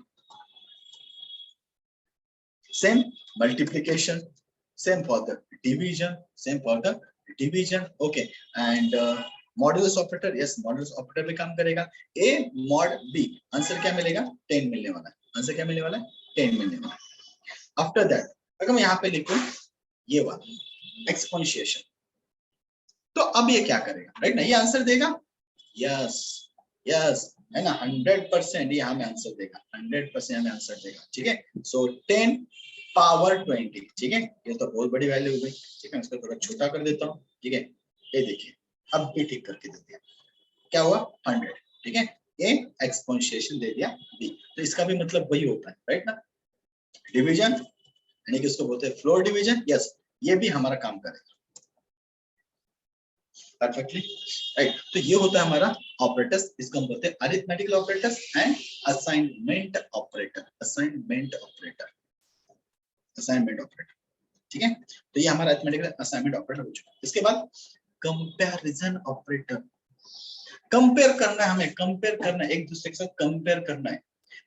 same multiplication, same for the division, same for the division, okay. And modulus operator, yes modulus operator भी काम करेगा। ए मॉड बी, आंसर क्या मिलेगा, 10 मिलने वाला है, आंसर क्या मिलने वाला है, 10 मिलने वाला है। आफ्टर दैट अगर मैं यहाँ पे लिखूं ये वाला एक्सपोनेंशिएशन, तो अब ये क्या करेगा, राइट ना, ये आंसर देगा, यस यस, है ना, 100% ये हमें आंसर देगा, 100% हमें आंसर देगा। ठीक है, सो 10 पावर 20, ठीक है, ये तो बहुत बड़ी वैल्यू हो गई। ठीक है, इसको थोड़ा छोटा कर देता हूँ। ठीक है, ये देखिए अब भी ठीक करके दे दिया, क्या हुआ, 100। ठीक है, ए एक्सपोनेंशिएशन दे दिया बी, तो इसका भी मतलब वही होता है, राइट ना, डिवीजन, यानी कि इसको बोलते हैं फ्लोर डिवीजन। यस, ये भी हमारा काम करेगा परफेक्टली, राइट। तो ये होता है हमारा ऑपरेटर्स, इसको हम बोलते हैं arithmetical operators and assignment operator, assignment operator, assignment operator. ठीक है, तो ये हमारा अरिथमेटिकल असाइनमेंट ऑपरेटर हो चुका है। इसके बाद कंपैरिजन ऑपरेटर, कंपेयर करना है हमें, कंपेयर करना है, एक दूसरे के साथ कंपेयर करना है।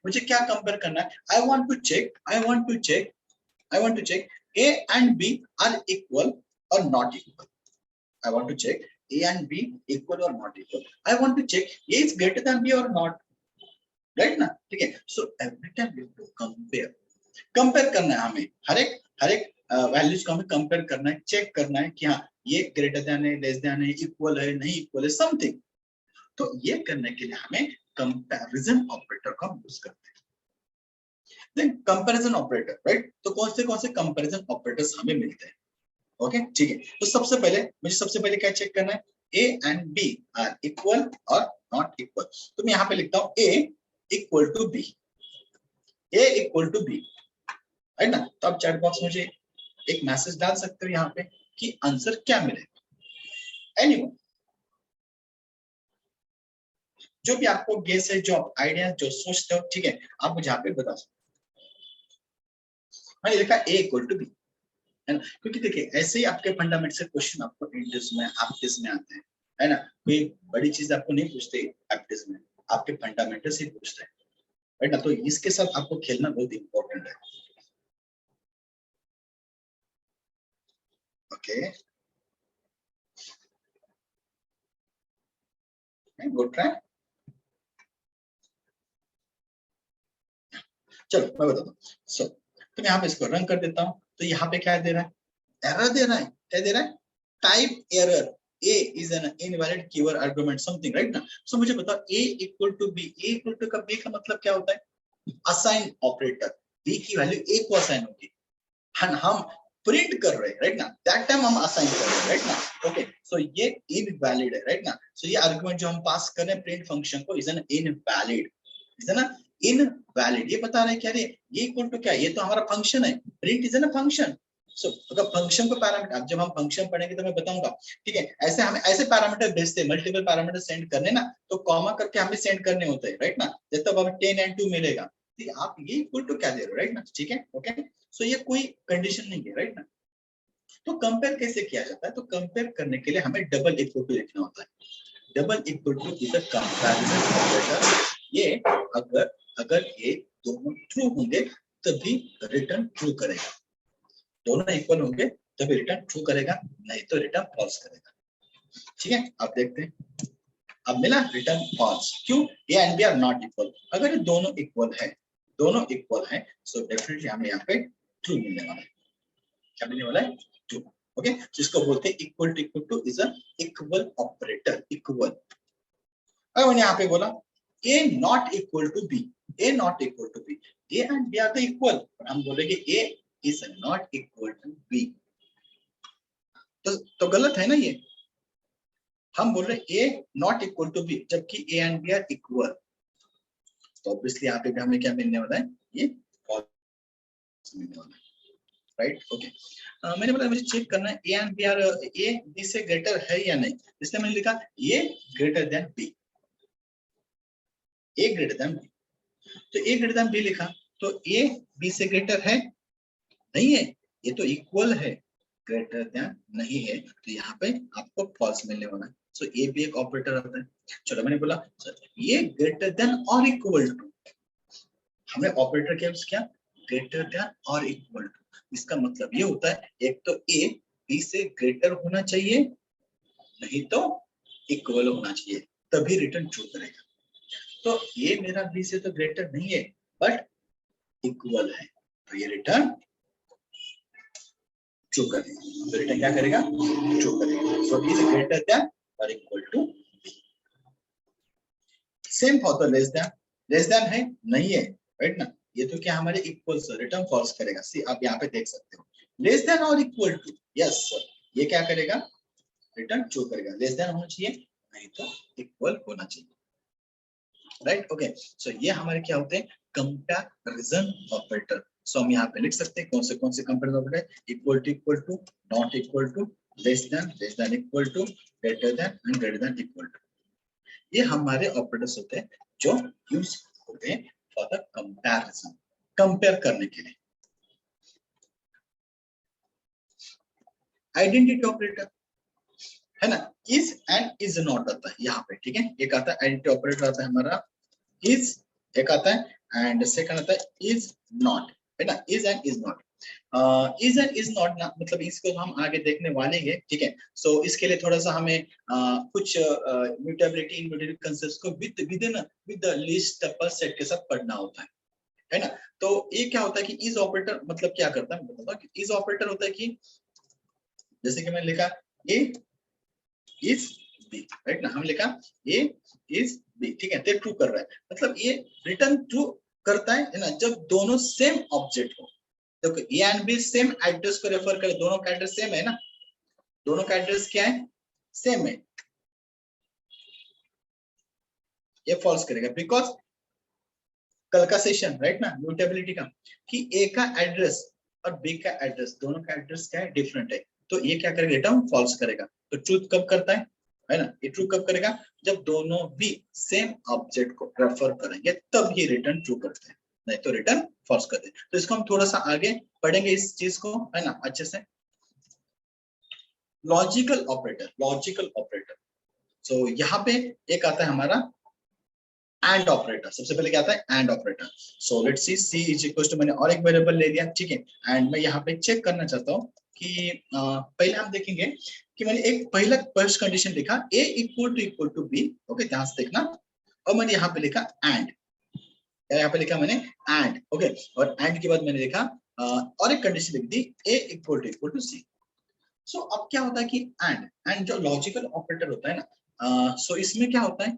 मुझे क्या कंपेयर करना है, I want to check, I want to check, I want to check A and B are equal और not equal, I want to check A and B equal or not equal. I want to check A is greater than B or not. Right ना? ठीक है. So every time we have to compare. Compare करना है हमें. हर एक values को हमें compare करना है, चेक करना है कि हाँ ये ग्रेटर देन है, लेस देन है, इक्वल है, नहीं इक्वल है, समथिंग। तो ये करने के लिए हमें कंपैरिजन ऑपरेटर का यूज करते हैं। Then comparison operator, right. तो कौन से कंपैरिजन ऑपरेटर्स हमें मिलते हैं, ओके ठीक है। तो सबसे पहले क्या चेक करना है, A and B are equal और नॉट इक्वल। तो मैं यहाँ पे लिखता हूँ A equal to B, A equal to B, है ना। तो आप चैट बॉक्स में मुझे एक मैसेज डाल सकते हो यहाँ पे कि आंसर क्या मिलेगा। एनीवन जो भी आपको गेस है, जो आप आइडिया जो सोचते हो, ठीक है, आप मुझे यहाँ पे बता सकते हो। मैंने लिखा ए इक्वल टू बी, है ना, क्योंकि देखिए ऐसे ही आपके फंडामेंटल से क्वेश्चन आपको इंट्रेंस में, एप्टिस में आते हैं, है ना। कोई बड़ी चीज आपको नहीं पूछते एप्टिस में, आपके फंडामेंटल से पूछते हैं, है ना। तो इसके साथ आपको खेलना बहुत इंपॉर्टेंट है, ओके, गुड ट्राई। चलो मैं बताता हूँ। सो तो मैं यहाँ पे इसको रन कर देता हूँ। तो यहाँ पे क्या दे रहा है, एरर दे रहा है, क्या दे रहा है, type error, A is an invalid keyword argument something right ना. So मुझे बताओ A equal to B, A equal to का B का मतलब क्या होता है? Assign operator, B की वैल्यू A को असाइन होगी, हम प्रिंट कर रहे हैं राइट ना, दैट टाइम हम असाइन कर रहे हैं राइट ना. ओके सो ये इनवैलिड है राइट ना. सो ये आर्गुमेंट जो हम पास कर रहे हैं प्रिंट फंक्शन को is an invalid, is an invalid. ये बता रहे हैं क्या रे, ये इक्वल टू क्या, ये तो हमारा फंक्शन है, प्रिंट इज एन फंक्शन. सो अगर फंक्शन को पैरामीटर, अब जब हम फंक्शन पढ़ेंगे तो मैं बताऊंगा ठीक है. ऐसे हम ऐसे पैरामीटर भेजते हैं, मल्टीपल पैरामीटर सेंड करने ना, तो कॉमा करके हमें सेंड करने होते हैं राइट ना. जब तक हमें 10 and 2 मिलेगा, आप ये इक्वल टू क्या दे रहे हो राइट ना. ठीक है ओके. सो ये कोई कंडीशन नहीं है राइट ना. तो कंपेयर कैसे किया जाता है, तो कंपेयर करने के लिए हमें डबल इक्वल टू लिखना होता है. Double equal to is a comparison operator. ये अगर ये दोनों ट्रू होंगे तभी रिटर्न ट्रू करेगा, दोनों इक्वल होंगे तभी रिटर्न ट्रू करेगा, नहीं तो रिटर्न फॉल्स करेगा. ठीक है आप देखते हैं, अब मिला रिटर्न फॉल्स. क्यों, A and B are not equal. अगर ये दोनों इक्वल है, दोनों इक्वल है, सो डेफिनेटली हमें यहाँ पे ट्रू मिलने वाला है. क्या मिलने वाला है, ट्रू. ओके जिसको बोलते हैं equal to is a equal operator, equal. अब मैंने यहाँ पे बोला A not equal to B, A not equal to B, A and B are the equal, और हम बोलेंगे A is not equal to B. तो गलत है ना ये. हम बोल रहे A not equal to B जबकि A and B are equal, तो ऑब्वियसली यहाँ पे भी हमें क्या मिलने वाला है, ये फॉल्स मिलने वाला है राइट. ओके मैंने बोला मुझे चेक करना है A and B are, A B से ग्रेटर है या नहीं, इसलिए मैंने लिखा A greater than B, A greater than B. तो ए ग्रेटर देन बी लिखा, तो ए बी से ग्रेटर है नहीं है, ये तो इक्वल है, ग्रेटर देन नहीं है, तो यहाँ पे आपको फॉल्स मिलने वाला है. सो ए भी एक ऑपरेटर आता है. चलो मैंने बोला ये ग्रेटर देन और इक्वल टू, हमने ऑपरेटर क्या यूज किया, ग्रेटर देन और इक्वल टू. इसका मतलब ये होता है एक तो ए बी से ग्रेटर होना चाहिए, नहीं तो इक्वल होना चाहिए, तभी रिटर्न ट्रू करेगा. तो ये मेरा बी से तो ग्रेटर नहीं है बट इक्वल है, तो ये रिटर्न ट्रू करेगा. तो रिटर्न क्या करेगा, ट्रू करेगा. सो इज ग्रेटर देन और equal to B. Same for the less than, less than है नहीं है राइट ना, ये तो क्या हमारे इक्वल से रिटर्न फॉल्स करेगा. सी आप यहाँ पे देख सकते हो लेस देन और इक्वल टू, यस सर, ये क्या करेगा, रिटर्न ट्रू करेगा. लेस देन होना चाहिए नहीं तो इक्वल होना चाहिए राइट. ओके सो ये हमारे क्या होते हैं, कंपैरिजन ऑपरेटर. सो हम यहाँ पे लिख सकते हैं कौन से comparison operator, equal to, not equal to, less than equal to, greater than and greater than equal to. ये हमारे ऑपरेटर्स होते हैं जो यूज होते हैं फॉर द कंपैरिजन, कंपेयर करने के लिए. आइडेंटिटी ऑपरेटर है ना, इज एंड इज नॉट आता है यहाँ पे. ठीक है एक आता है आइडेंटिटी ऑपरेटर आता है हमारा इज, एक आता है एंड सेकंड आता है इज नॉट है ना. Is and is not, is and is not ना मतलब इसको हम आगे देखने वाले हैं. ठीक है सो इसके लिए थोड़ा सा हमें कुछ म्यूटेबिलिटी इनम्यूटेबिलिटी कांसेप्ट्स को विद द लिस्ट पर सेट के साथ पढ़ना होता है ना. तो ये क्या होता है कि इज ऑपरेटर मतलब क्या करता है, मैं बताता हूँ कि इज ऑपरेटर होता है कि जैसे कि मैंने लिखा ए इज बी राइट ना, हम लिखा ए इज बी. ठीक है तो ट्रू कर रहा है, मतलब ये रिटर्न ट्रू करता है ना जब दोनों सेम ऑब्जेक्ट हो. तो ए एंड बी सेम एड्रेस को रेफर करे, दोनों का एड्रेस सेम है ना, दोनों का एड्रेस क्या है, सेम है, ये फॉल्स करेगा. बिकॉज कल का सेशन राइट ना म्यूटेबिलिटी का, कि ए का एड्रेस और बी का एड्रेस, दोनों का एड्रेस क्या है, डिफरेंट है, तो ये क्या करेगा, रिटर्न फॉल्स करेगा. तो ट्रूथ कब करता है ना, ये ट्रू कब करेगा, जब दोनों भी सेम ऑब्जेक्ट को रेफर करेंगे तब ये रिटर्न ट्रू करते हैं, नहीं तो रिटर्न फॉल्स करते हैं. तो इसको हम थोड़ा सा आगे पढ़ेंगे इस चीज को है ना अच्छे से. Logical operator, logical operator. So यहाँ पे एक आता है हमारा एंड ऑपरेटर. सबसे पहले क्या आता है, and operator. So let's see C is equal to, मैंने और एक वेरिएबल ले लिया. ठीक है एंड मैं यहाँ पे चेक करना चाहता हूँ कि पहले हम देखेंगे कि मैंने एक पहला फर्स्ट कंडीशन लिखा a equal to B. Okay ध्यान से देखना, और मैंने यहाँ पे लिखा एंड, यहाँ पे लिखा मैंने एंड. ओके और एंड के बाद मैंने लिखा और एक कंडीशन लिख दी a इक्वल टू सी. सो अब क्या होता है कि एंड जो लॉजिकल ऑपरेटर होता है ना, सो इसमें क्या होता है,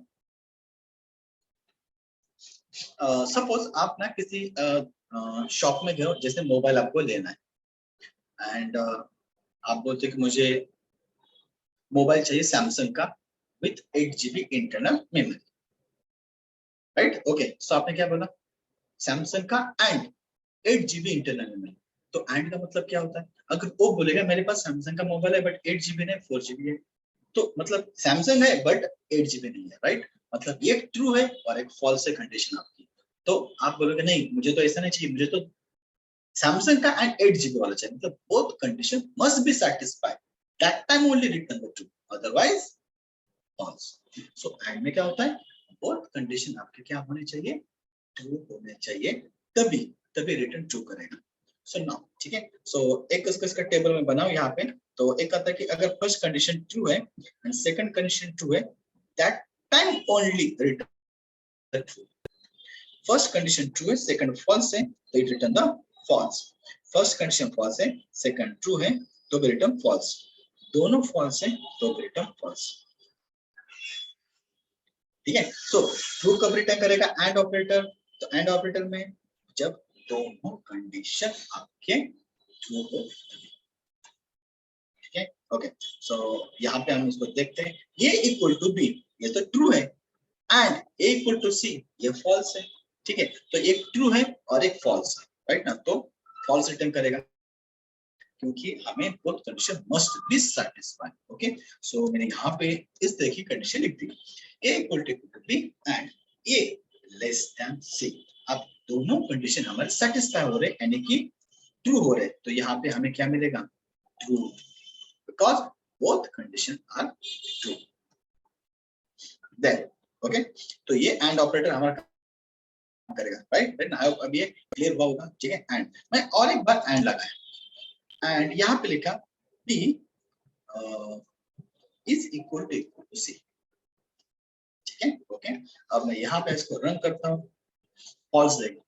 सपोज आप ना किसी शॉप में गए हो, जैसे मोबाइल आपको लेना है एंड आप बोलते कि मुझे मोबाइल चाहिए सैमसंग का with 8 GB internal memory, right? Okay, so आपने क्या बोला, सैमसंग का एंड 8 GB इंटरनल मेमोरी। तो एंड का मतलब क्या होता है, अगर वो बोलेगा मेरे पास सैमसंग का मोबाइल है बट 8 GB नहीं 4 GB है, तो मतलब सैमसंग है बट 8 GB नहीं है, राइट? मतलब ये ट्रू है और एक फॉल्स है कंडीशन आपकी। तो आप बोलोगे नहीं मुझे तो ऐसा नहीं चाहिए, मुझे तो सैमसंग का एंड 8 GB वाला चाहिए, मतलब both condition must be satisfied, that time only return the true, otherwise false. So and में क्या होता है, बोथ कंडीशन आपके क्या होने चाहिए, ट्रू होने चाहिए, तभी तभी रिटर्न ट्रू करेगा। सो नाउ ठीक है, सो एक इसका टेबल में बनाओ यहाँ पे। तो एक आता है कि अगर फर्स्ट कंडीशन ट्रू है एंड सेकंड कंडीशन ट्रू है, that time only return true. First condition true है, सेकंड फॉल्स है, तो it return the false. First condition false है, सेकंड ट्रू है, तो भी रिटर्न फॉल्स। दोनों फॉल्स है तो भी रिटर्न फॉल्स। ठीक है, सो ट्रू कब रिटर्न करेगा एंड ऑपरेटर, तो एंड ऑपरेटर में जब दोनों कंडीशन आपके ट्रू हो, ठीक है। ओके, सो यहाँ पे हम इसको देखते हैं, ये इक्वल टू बी, ये तो ट्रू है, एंड ए इक्वल टू सी, ये फॉल्स है। ठीक है, तो एक ट्रू है और एक फॉल्स है, राइट ना, तो फॉल्स रिटर्न करेगा क्योंकि हमें both condition must be satisfied. Okay, so मैंने यहाँ पे इस तरह की कंडीशन लिख दी, A equal to B and A less than C. अब दोनों कंडीशन हमारे सेटिस्फाई हो रहे यानी कि ट्रू हो रहे, तो यहाँ पे हमें क्या मिलेगा, true, because both condition are true. Then okay, तो ये एंड ऑपरेटर हमारा काम करेगा, राइट राइट ना। अब ये क्लियर हुआ होगा, ठीक है। एंड मैं और एक बार एंड लगाया एंड यहाँ पे लिखा बी इज इक्वल टू सी, ठीक है। ओके, अब मैं यहाँ पे इसको रन करता हूँ, फॉल्स देगा।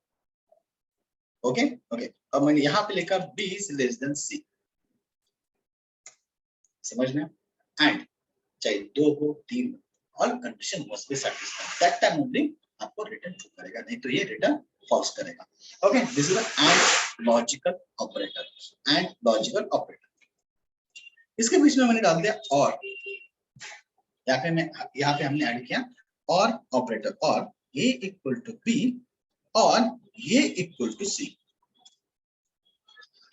ओके ओके, अब मैंने यहाँ पे लिखा बी इज लेस देन सी, समझ में? एंड चाहे 2 हो 3 हो, all condition must be satisfied, that time only आपको रिटर्न ट्रू करेगा, नहीं तो ये रिटर्न फॉल्स करेगा। Okay, this is and logical operator, and logical operator. इसके बीच में मैंने डाल दिया और, यहाँ पे हमने ऐड किया और ऑपरेटर, और ए इक्वल टू बी और ये इक्वल टू सी।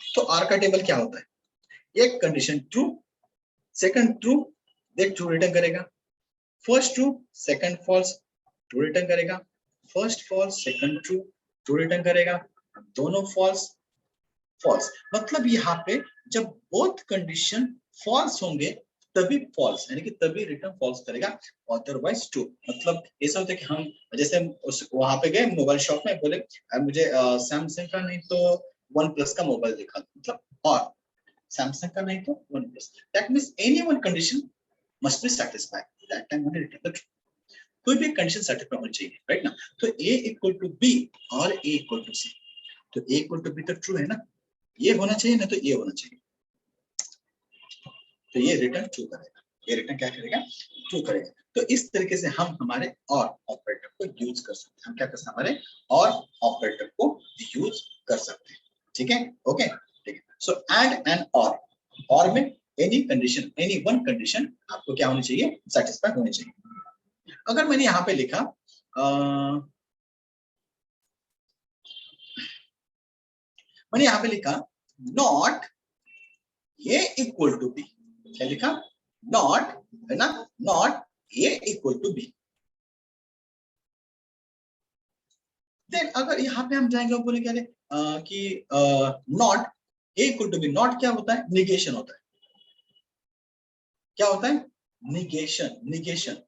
तो आर का टेबल क्या होता है, एक condition true, second true, then true return करेगा, first true second false, true return करेगा, first false second true, true return करेगा, दोनों फॉल्स फॉल्स। मतलब यहाँ पे जब बोथ कंडीशन फॉल्स होंगे तभी फॉल्स, यानी कि तभी रिटर्न फॉल्स करेगा, अदरवाइज ट्रू। मतलब ऐसा होता है कि हम जैसे वहां पे गए मोबाइल शॉप में, बोले मुझे सैमसंग का नहीं तो वन प्लस का मोबाइल दिखा, मतलब और सैमसंग का नहीं तो one plus, that means any one condition must be satisfied, that time only return the true. कोई भी कंडीशन सेटिस्फाई होनी चाहिए, राइट ना। तो ए इक्वल टू बी और ए इक्वल टू सी, तो ए इक्वल टू बी तो ट्रू है ना, ये होना चाहिए ना, तो ये होना चाहिए, तो ये रिटर्न ट्रू करेगा, ये रिटर्न क्या करेगा, ट्रू करेगा। तो इस तरीके से हम हमारे और ऑपरेटर को यूज कर सकते हैं, हम क्या कर सकते हैं, हमारे और ऑपरेटर को यूज कर सकते हैं, ठीक है। ओके, ठीक है। सो एंड एंड और में any condition, any one condition आपको क्या होनी चाहिए, सेटिस्फाई होनी चाहिए। अगर मैंने यहाँ पे लिखा मैंने यहाँ पे लिखा not A equal to B, क्या लिखा, नॉट, है ना, not A equal to B, then अगर यहाँ पे हम जाएंगे और बोले क्या कि not A equal to B, not क्या होता है, निगेशन होता है, क्या होता है, निगेशन, निगेशन,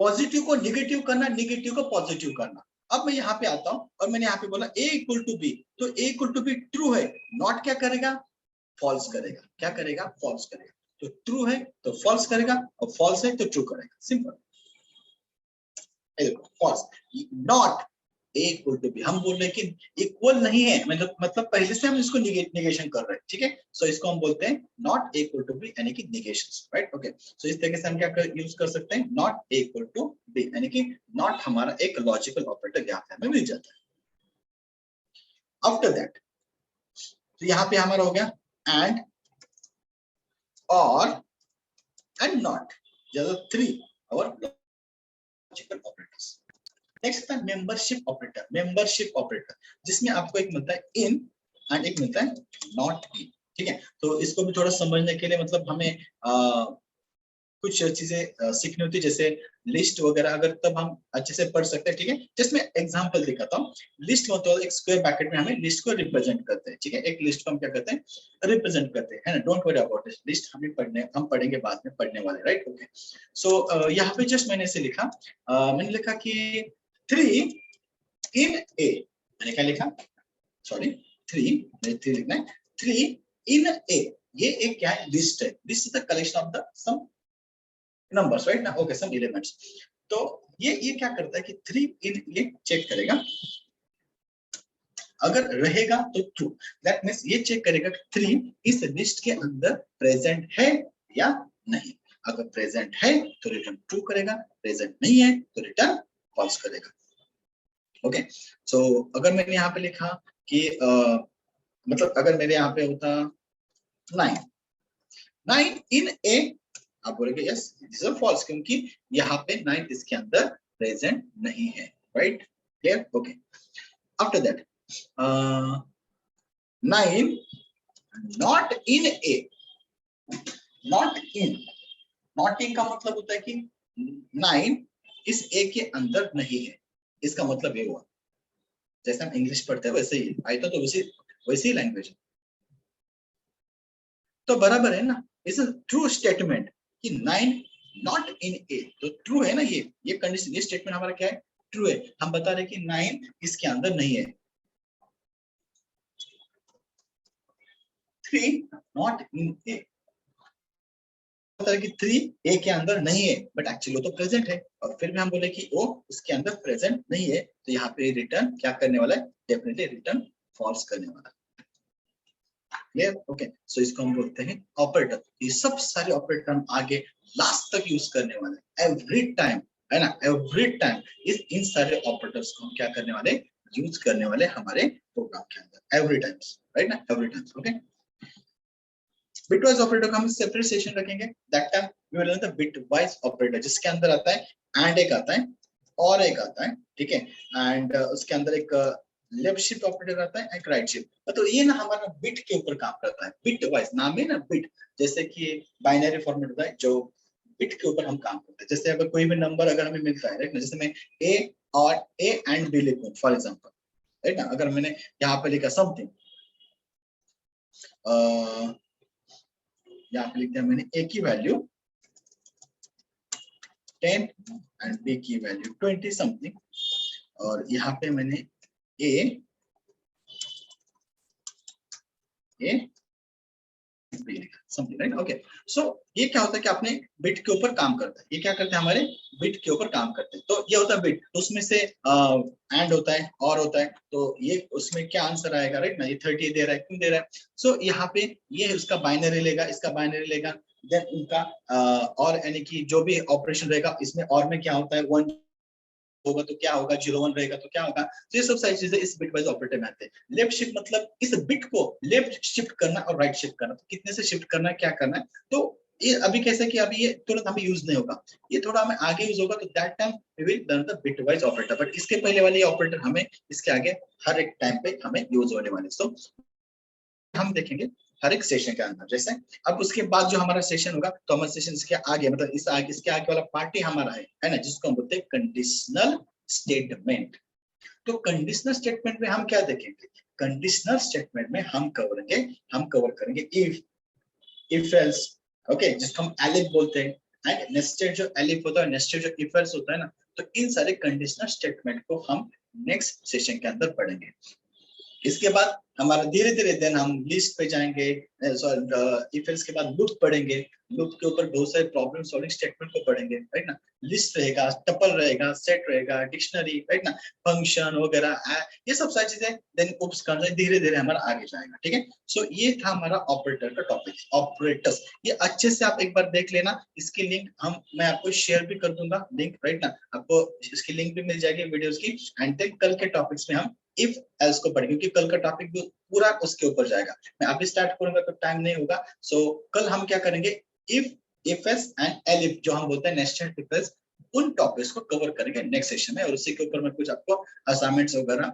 पॉजिटिव को निगेटिव करना, निगेटिव को पॉजिटिव करना। अब मैं यहाँ पे आता हूँ और मैंने यहाँ पे बोला ए इक्वल टू बी, तो ए इक्वल टू बी ट्रू है, नॉट क्या करेगा, फॉल्स करेगा, क्या करेगा, फॉल्स करेगा। तो ट्रू है तो फॉल्स करेगा और फॉल्स है तो ट्रू करेगा, सिंपल। देखो false, not A equal to B, हम बोल रहे हैं कि इक्वल नहीं है, मतलब पहले से हम इसको निगेशन कर रहे हैं, ठीक है। सो इसको हम बोलते हैं not A equal to B, यानी कि निगेशन, राइट। ओके, सो इस तरीके से हम क्या यूज कर सकते हैं, not A equal to B, यानी कि नॉट हमारा एक लॉजिकल ऑपरेटर यहाँ पे हमें मिल जाता है। आफ्टर दैट, तो यहाँ पे हमारा हो गया एंड, और एंड नॉट, थ्री और लॉजिकल ऑपरेटर्स। नेक्स्ट है मेंबरशिप ऑपरेटर। मेंबरशिप ऑपरेटर जिसमें आपको एक मिलता है इन एंड एक मिलता है नॉट इन, ठीक है। तो इसको भी थोड़ा समझने के लिए मतलब हमें कुछ चीजें सीखनी होती है, जैसे लिस्ट वगैरह, अगर तब हम अच्छे से पढ़ सकते हैं, ठीक है। जिसमें एग्जांपल दिखाता हूँ। लिस्ट मतलब एक स्क्वायर ब्रैकेट में हमें लिस्ट को रिप्रेजेंट करते हैं, ठीक है। एक लिस्ट को हम क्या करते हैं, रिप्रेजेंट करते हैं, है ना। Don't worry about this list, हम पढ़ेंगे बाद में पढ़ने वाले, राइट। ओके, सो यहाँ पे जस्ट मैंने इसे लिखा, मैंने लिखा कि 3 इन ए, मैंने क्या लिखा, सॉरी 3 लिखना है, 3 इन ए। ये एक क्या है, लिस्ट है। List is the collection of the some numbers, right ना। Okay, some elements. तो ये क्या करता है कि 3 इन, ये चेक करेगा, अगर रहेगा तो ट्रू, दैट मींस ये चेक करेगा कि 3 इस लिस्ट के अंदर प्रेजेंट है या नहीं। अगर प्रेजेंट है तो रिटर्न ट्रू करेगा, प्रेजेंट नहीं है तो रिटर्न फॉल्स करेगा। ओके, सो अगर मैंने यहाँ पे लिखा कि मतलब अगर मेरे यहाँ पे होता 9 इन ए, आप बोलेंगे यस दिस इज फॉल्स, क्योंकि यहाँ पे 9 इसके अंदर प्रेजेंट नहीं है, right. Clear? Okay, after that 9 not in A. Not in का मतलब होता है कि 9 इस ए के अंदर नहीं है। इसका मतलब ये हुआ, जैसे हम इंग्लिश पढ़ते हैं वैसे ही आई, तो वैसे ही लैंग्वेज, तो बराबर है ना। इट्स अ ट्रू स्टेटमेंट कि 9 नॉट इन ए, तो ट्रू है ना। ये कंडीशन, ये स्टेटमेंट हमारा क्या है, ट्रू है। हम बता रहे हैं कि 9 इसके अंदर नहीं है। 3 नॉट इन ए, बता रहे कि 3 ए के अंदर नहीं है, बट एक्चुअली वो तो प्रेजेंट है, और फिर भी हम बोले कि वो उसके अंदर प्रेजेंट नहीं है, तो यहाँ पे रिटर्न क्या करने वाला है, डेफिनेटली रिटर्न फॉल्स करने वाला है। क्लियर? ओके, सो इसको हम बोलते हैं ऑपरेटर। ये सब सारे ऑपरेटर हम आगे लास्ट तक यूज करने वाले हैं, एवरी टाइम, है ना। एवरी टाइम इन सारे ऑपरेटर्स को हम क्या करने वाले, यूज करने वाले हमारे प्रोग्राम के अंदर, एवरी टाइम, राइट ना, every time. Okay, bitwise operator को हम सेपरेट सेशन रखेंगे, that time we will learn the bitwise operator, जिसके अंदर आता है एंड एक आता है और एक आता है, ठीक है। एंड उसके अंदर एक लेफ्ट शिफ्ट ऑपरेटर आता है, एक राइट शिफ्ट। तो ये ना हमारा बिट के ऊपर काम करता है, बिट वाइज, नाम है ना बिट। जैसे कि बाइनरी फॉर्मेट होता है, जो बिट के ऊपर हम काम करते हैं। जैसे अगर कोई भी नंबर अगर हमें मिलता है, राइट ना, जैसे मैं ए एंड बी लिखूं फॉर एग्जांपल, राइट ना। अगर मैंने यहाँ पे लिखा समथिंग, यहाँ पे लिखते हैं मैंने ए की वैल्यू 10 एंड बी की वैल्यू 20 समथिंग, और यहाँ पे मैंने ए समथिंग, राइट। ओके, सो ये क्या होता है कि अपने बिट के ऊपर काम करता है। ये क्या करते हैं, हमारे बिट के ऊपर काम करते हैं। तो ये होता है बिट, तो उसमें से एंड होता है और होता है, तो ये उसमें क्या आंसर आएगा, राइट ना। ये 30 दे रहा है, क्यों दे रहा है, सो यहाँ पे ये उसका बाइनरी लेगा, इसका बाइनरी लेगा, देन उनका और यानी कि जो भी ऑपरेशन रहेगा इसमें, और में क्या होता है, 1 होगा तो क्या होगा, 0 1 रहेगा तो क्या होगा। तो ये सब सारी चीजें इस बिट वाइज ऑपरेटर में आते हैं। लेफ्ट शिफ्ट मतलब इस बिट को लेफ्ट शिफ्ट करना और राइट शिफ्ट करना, तो कितने से शिफ्ट करना है, क्या करना है। तो ये अभी कैसे कि अभी ये तुरंत हमें यूज नहीं होगा, ये थोड़ा हमें आगे यूज होगा, तो that time we will learn the bitwise operator. But इसके पहले वाले ऑपरेटर हमें इसके आगे हर एक टाइम पे हमें यूज होने वाले, सो हम देखेंगे हर एक सेशन के अंदर। जैसे अब उसके बाद जो हमारा सेशन होगा, तो हमारा सेशन इसके आगे, मतलब इस आगे, इसके आगे वाला पार्ट ही हमारा है ना, जिसको हम बोलते हैं कंडीशनल स्टेटमेंट। तो कंडीशनल स्टेटमेंट में हम क्या देखेंगे, कंडीशनल स्टेटमेंट में हम कवर करेंगे इफ एल्स, ओके, जिसको हम एलिफ बोलते हैं, एंड नेस्टेड जो एलिफ होता है, नेस्टेड जो इफ एल्स होता है ना, तो इन सारे कंडीशनल स्टेटमेंट को हम नेक्स्ट सेशन के अंदर पढ़ेंगे। इसके बाद हमारा धीरे धीरे देन हम लिस्ट पे जाएंगे, इफ एल्स के बाद लूप पढ़ेंगे, लूप के ऊपर बहुत सारे प्रॉब्लम सॉल्विंग स्टेटमेंट को पढ़ेंगे, राइट ना। लिस्ट रहेगा, टपल रहेगा, सेट रहेगा, डिक्शनरी, राइट ना, फंक्शन वगैरह, ये सब सारी चीजें देन उप्स करना धीरे धीरे हमारा आगे जाएगा, ठीक है। सो ये था हमारा ऑपरेटर का टॉपिक, ऑपरेटर्स। ये अच्छे से आप एक बार देख लेना, इसकी लिंक मैं आपको शेयर भी कर दूंगा, लिंक, राइट ना, आपको इसकी लिंक भी मिल जाएगी वीडियोस की। एंड देन कल के टॉपिक्स में हम इफ एल्स को पढ़ेंगे, क्योंकि कल का टॉपिक भी पूरा उसके ऊपर जाएगा। मैं अभी स्टार्ट करूंगा तो टाइम नहीं होगा। सो कल हम क्या करेंगे, इफ एल्स एंड एलिफ, जो हम बोलते हैं नेस्टेड इफ एल्स, उन टॉपिक्स को कवर करेंगे नेक्स्ट सेशन में। और उसी के ऊपर मैं कुछ आपको असाइनमेंट्स वगैरह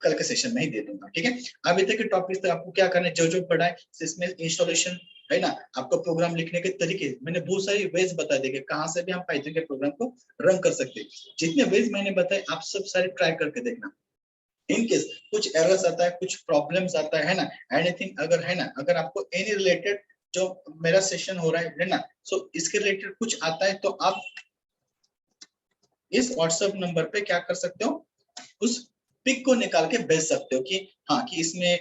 कल के सेशन में ही दे दूंगा, ठीक है। अभी तक के टॉपिक्स तक आपको क्या करना है, जो जो पढ़ा है, सिस्टम इंस्टॉलेशन, है ना, आपको प्रोग्राम लिखने के तरीके मैंने बहुत सारी वेज बता देंगे, कहां से भी हम पाइथन के प्रोग्राम को रन कर सकते हैं। जितने वेज मैंने बताए आप सब सारे ट्राई करके देखना। इन केस कुछ एरर्स आता है, कुछ प्रॉब्लम्स आता है ना, एनीथिंग अगर है ना, अगर आपको एनी रिलेटेड जो मेरा सेशन हो रहा है ना, सो इसके रिलेटेड कुछ आता है तो आप इस व्हाट्सएप नंबर पे क्या कर सकते हो, उस पिक को निकाल के भेज सकते हो कि हाँ, कि इसमें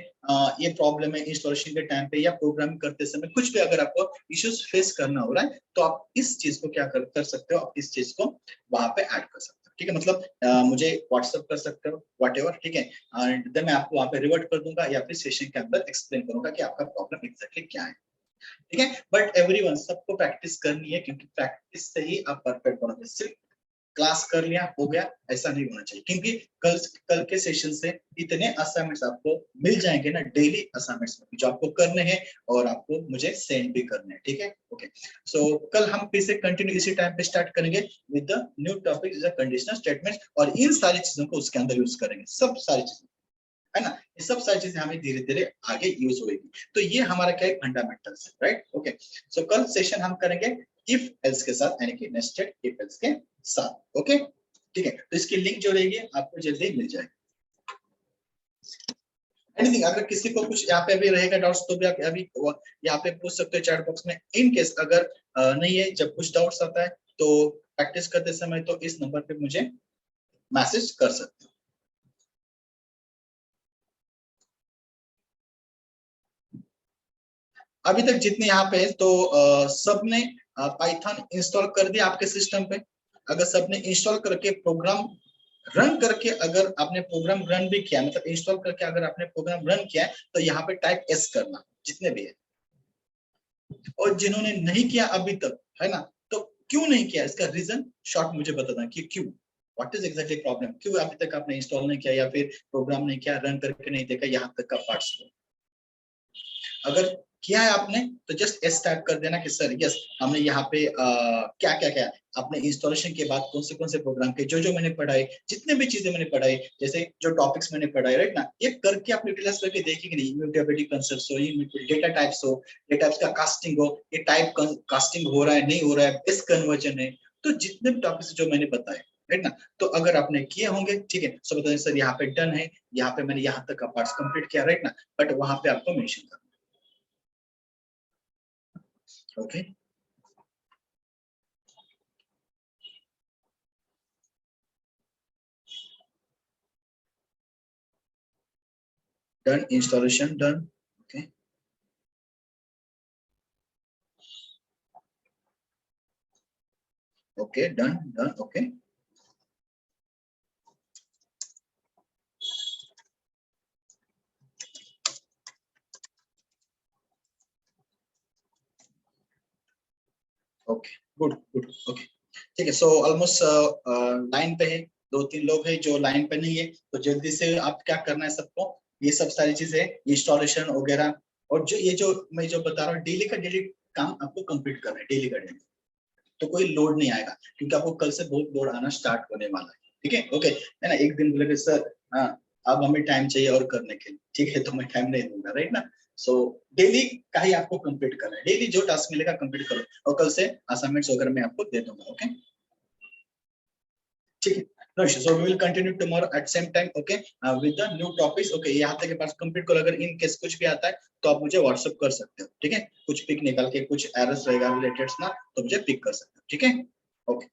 ये प्रॉब्लम है इंस्टॉलेशन के टाइम पे या प्रोग्राम करते समय कुछ भी अगर आपको इश्यूज फेस करना हो रहा है तो आप इस चीज को क्या कर सकते हो, आप इस चीज को वहां पे ऐड कर सकते हो, ठीक है। मतलब मुझे व्हाट्सएप कर सकते हो व्हाटएवर, ठीक है। एंड देन मैं आपको वहां पे रिवर्ट कर दूंगा या फिर सेशन के अंदर एक्सप्लेन करूंगा कि आपका प्रॉब्लम एग्जैक्टली क्या है, ठीक है। बट एवरीवन, सबको प्रैक्टिस करनी है, क्योंकि प्रैक्टिस से ही आप परफेक्ट बनोगे। सिर्फ क्लास कर लिया हो गया ऐसा नहीं होना चाहिए, क्योंकि कल के सेशन से इतने असाइनमेंट्स आपको मिल जाएंगे ना, डेली असाइनमेंट्स जो आपको करने हैं और आपको मुझे सेंड भी करने हैं, ठीक है। ओके, सो कल हम फिर से कंटिन्यू इसी टाइम पे स्टार्ट करेंगे with the new topic is conditional statements, और इन सारी चीजों को उसके अंदर यूज करेंगे, सब सारी चीजें, है ना। ये सब सारी चीजें हमें धीरे धीरे आगे यूज होगी। तो ये हमारा क्या है, फंडामेंटल्स है, राइट। ओके, सो कल सेशन हम करेंगे इफ एल्स के साथ, यानी कि नेस्टेड इफ एल्स के साथ, ओके, ठीक है। तो इसकी लिंक जो रहेगी आपको जल्दी मिल जाएगी। एनीथिंग, अगर किसी को कुछ यहाँ पे अभी रहेगा डाउट्स तो भी आप अभी यहाँ पे पूछ सकते हो चैट बॉक्स में। इन केस अगर नहीं है, जब कुछ डाउट्स आता है तो प्रैक्टिस करते समय तो इस नंबर पे मुझे मैसेज कर सकते हो। अभी तक जितने यहाँ पे है तो सबने पाइथन इंस्टॉल कर दिया आपके सिस्टम पे। अगर सबने इंस्टॉल करके प्रोग्राम रन करके, अगर आपने प्रोग्राम रन भी किया, मतलब इंस्टॉल करके अगर आपने प्रोग्राम रन किया है तो यहाँ पे टाइप एस करना, जितने भी है। और जिन्होंने नहीं किया अभी तक, है ना, तो क्यों नहीं किया, इसका रीजन शॉर्ट मुझे बता दें कि क्यों, व्हाट इज एग्जैक्टली प्रॉब्लम, क्यों अभी तक आपने इंस्टॉल नहीं किया या फिर प्रोग्राम नहीं किया, रन करके नहीं देखा यहाँ तक का पार्ट्स को। अगर किया है आपने तो जस्ट एस टाइप कर देना कि सर यस, हमने यहाँ पे क्या क्या क्या आपने इंस्टॉलेशन के बाद कौन से प्रोग्राम के जो जो मैंने पढ़ाए, जितने भी चीजें मैंने पढ़ाई, जैसे जो टॉपिक्स मैंने पढ़ाए, राइट ना, ये करके आप यूटिलाइज करके देखिए नहीं, इम्यूटेबिलिटी कंसेप्ट्स हो, डेटा टाइप्स हो, डेटा टाइप्स का कास्टिंग हो, ये टाइप कास्टिंग हो रहा है नहीं हो रहा है, बेस कन्वर्जन है, तो जितने भी टॉपिक्स जो मैंने बताए, राइट ना, तो अगर आपने किए होंगे, ठीक है, सब बताइए सर यहाँ पे डन है, यहाँ पे मैंने यहाँ तक का पार्ट्स कंप्लीट किया, राइट ना, बट वहां पे आपको मेंशन करना, okay. Done, installation done, okay, okay, done, okay, okay, good good, okay, ठीक है। सो ऑलमोस्ट लाइन पे है, दो तीन लोग हैं जो लाइन पे नहीं है, तो जल्दी से आप क्या करना है सबको, ये सब सारी चीजें इंस्टॉलेशन वगैरह, और जो ये जो मैं जो बता रहा हूँ डेली का डेली काम आपको कंप्लीट करना है, डेली का डेली, तो कोई लोड नहीं आएगा, क्योंकि आपको कल से बहुत लोड आना स्टार्ट होने वाला है, ठीक है, ओके, है ना। एक दिन बोले सर हाँ अब हमें टाइम चाहिए और करने के लिए, ठीक है, तो मैं टाइम नहीं दूंगा, राइट ना। सो डेली का ही आपको कंप्लीट करना है, डेली जो टास्क मिलेगा कंप्लीट करो, और कल से असाइनमेंट्स वगैरह मैं आपको दे दूंगा, ओके, ठीक है। No issue. So we will continue tomorrow at same time, okay, with the new topics, okay। यहाँ तक के पास कंप्लीट करो, अगर इन केस कुछ भी आता है तो आप मुझे व्हाट्सएप कर सकते हो, ठीक है, कुछ पिक निकाल के, कुछ एरर्स रहेगा रिलेटेड ना तो मुझे पिक कर सकते हो, ठीक है, ओके।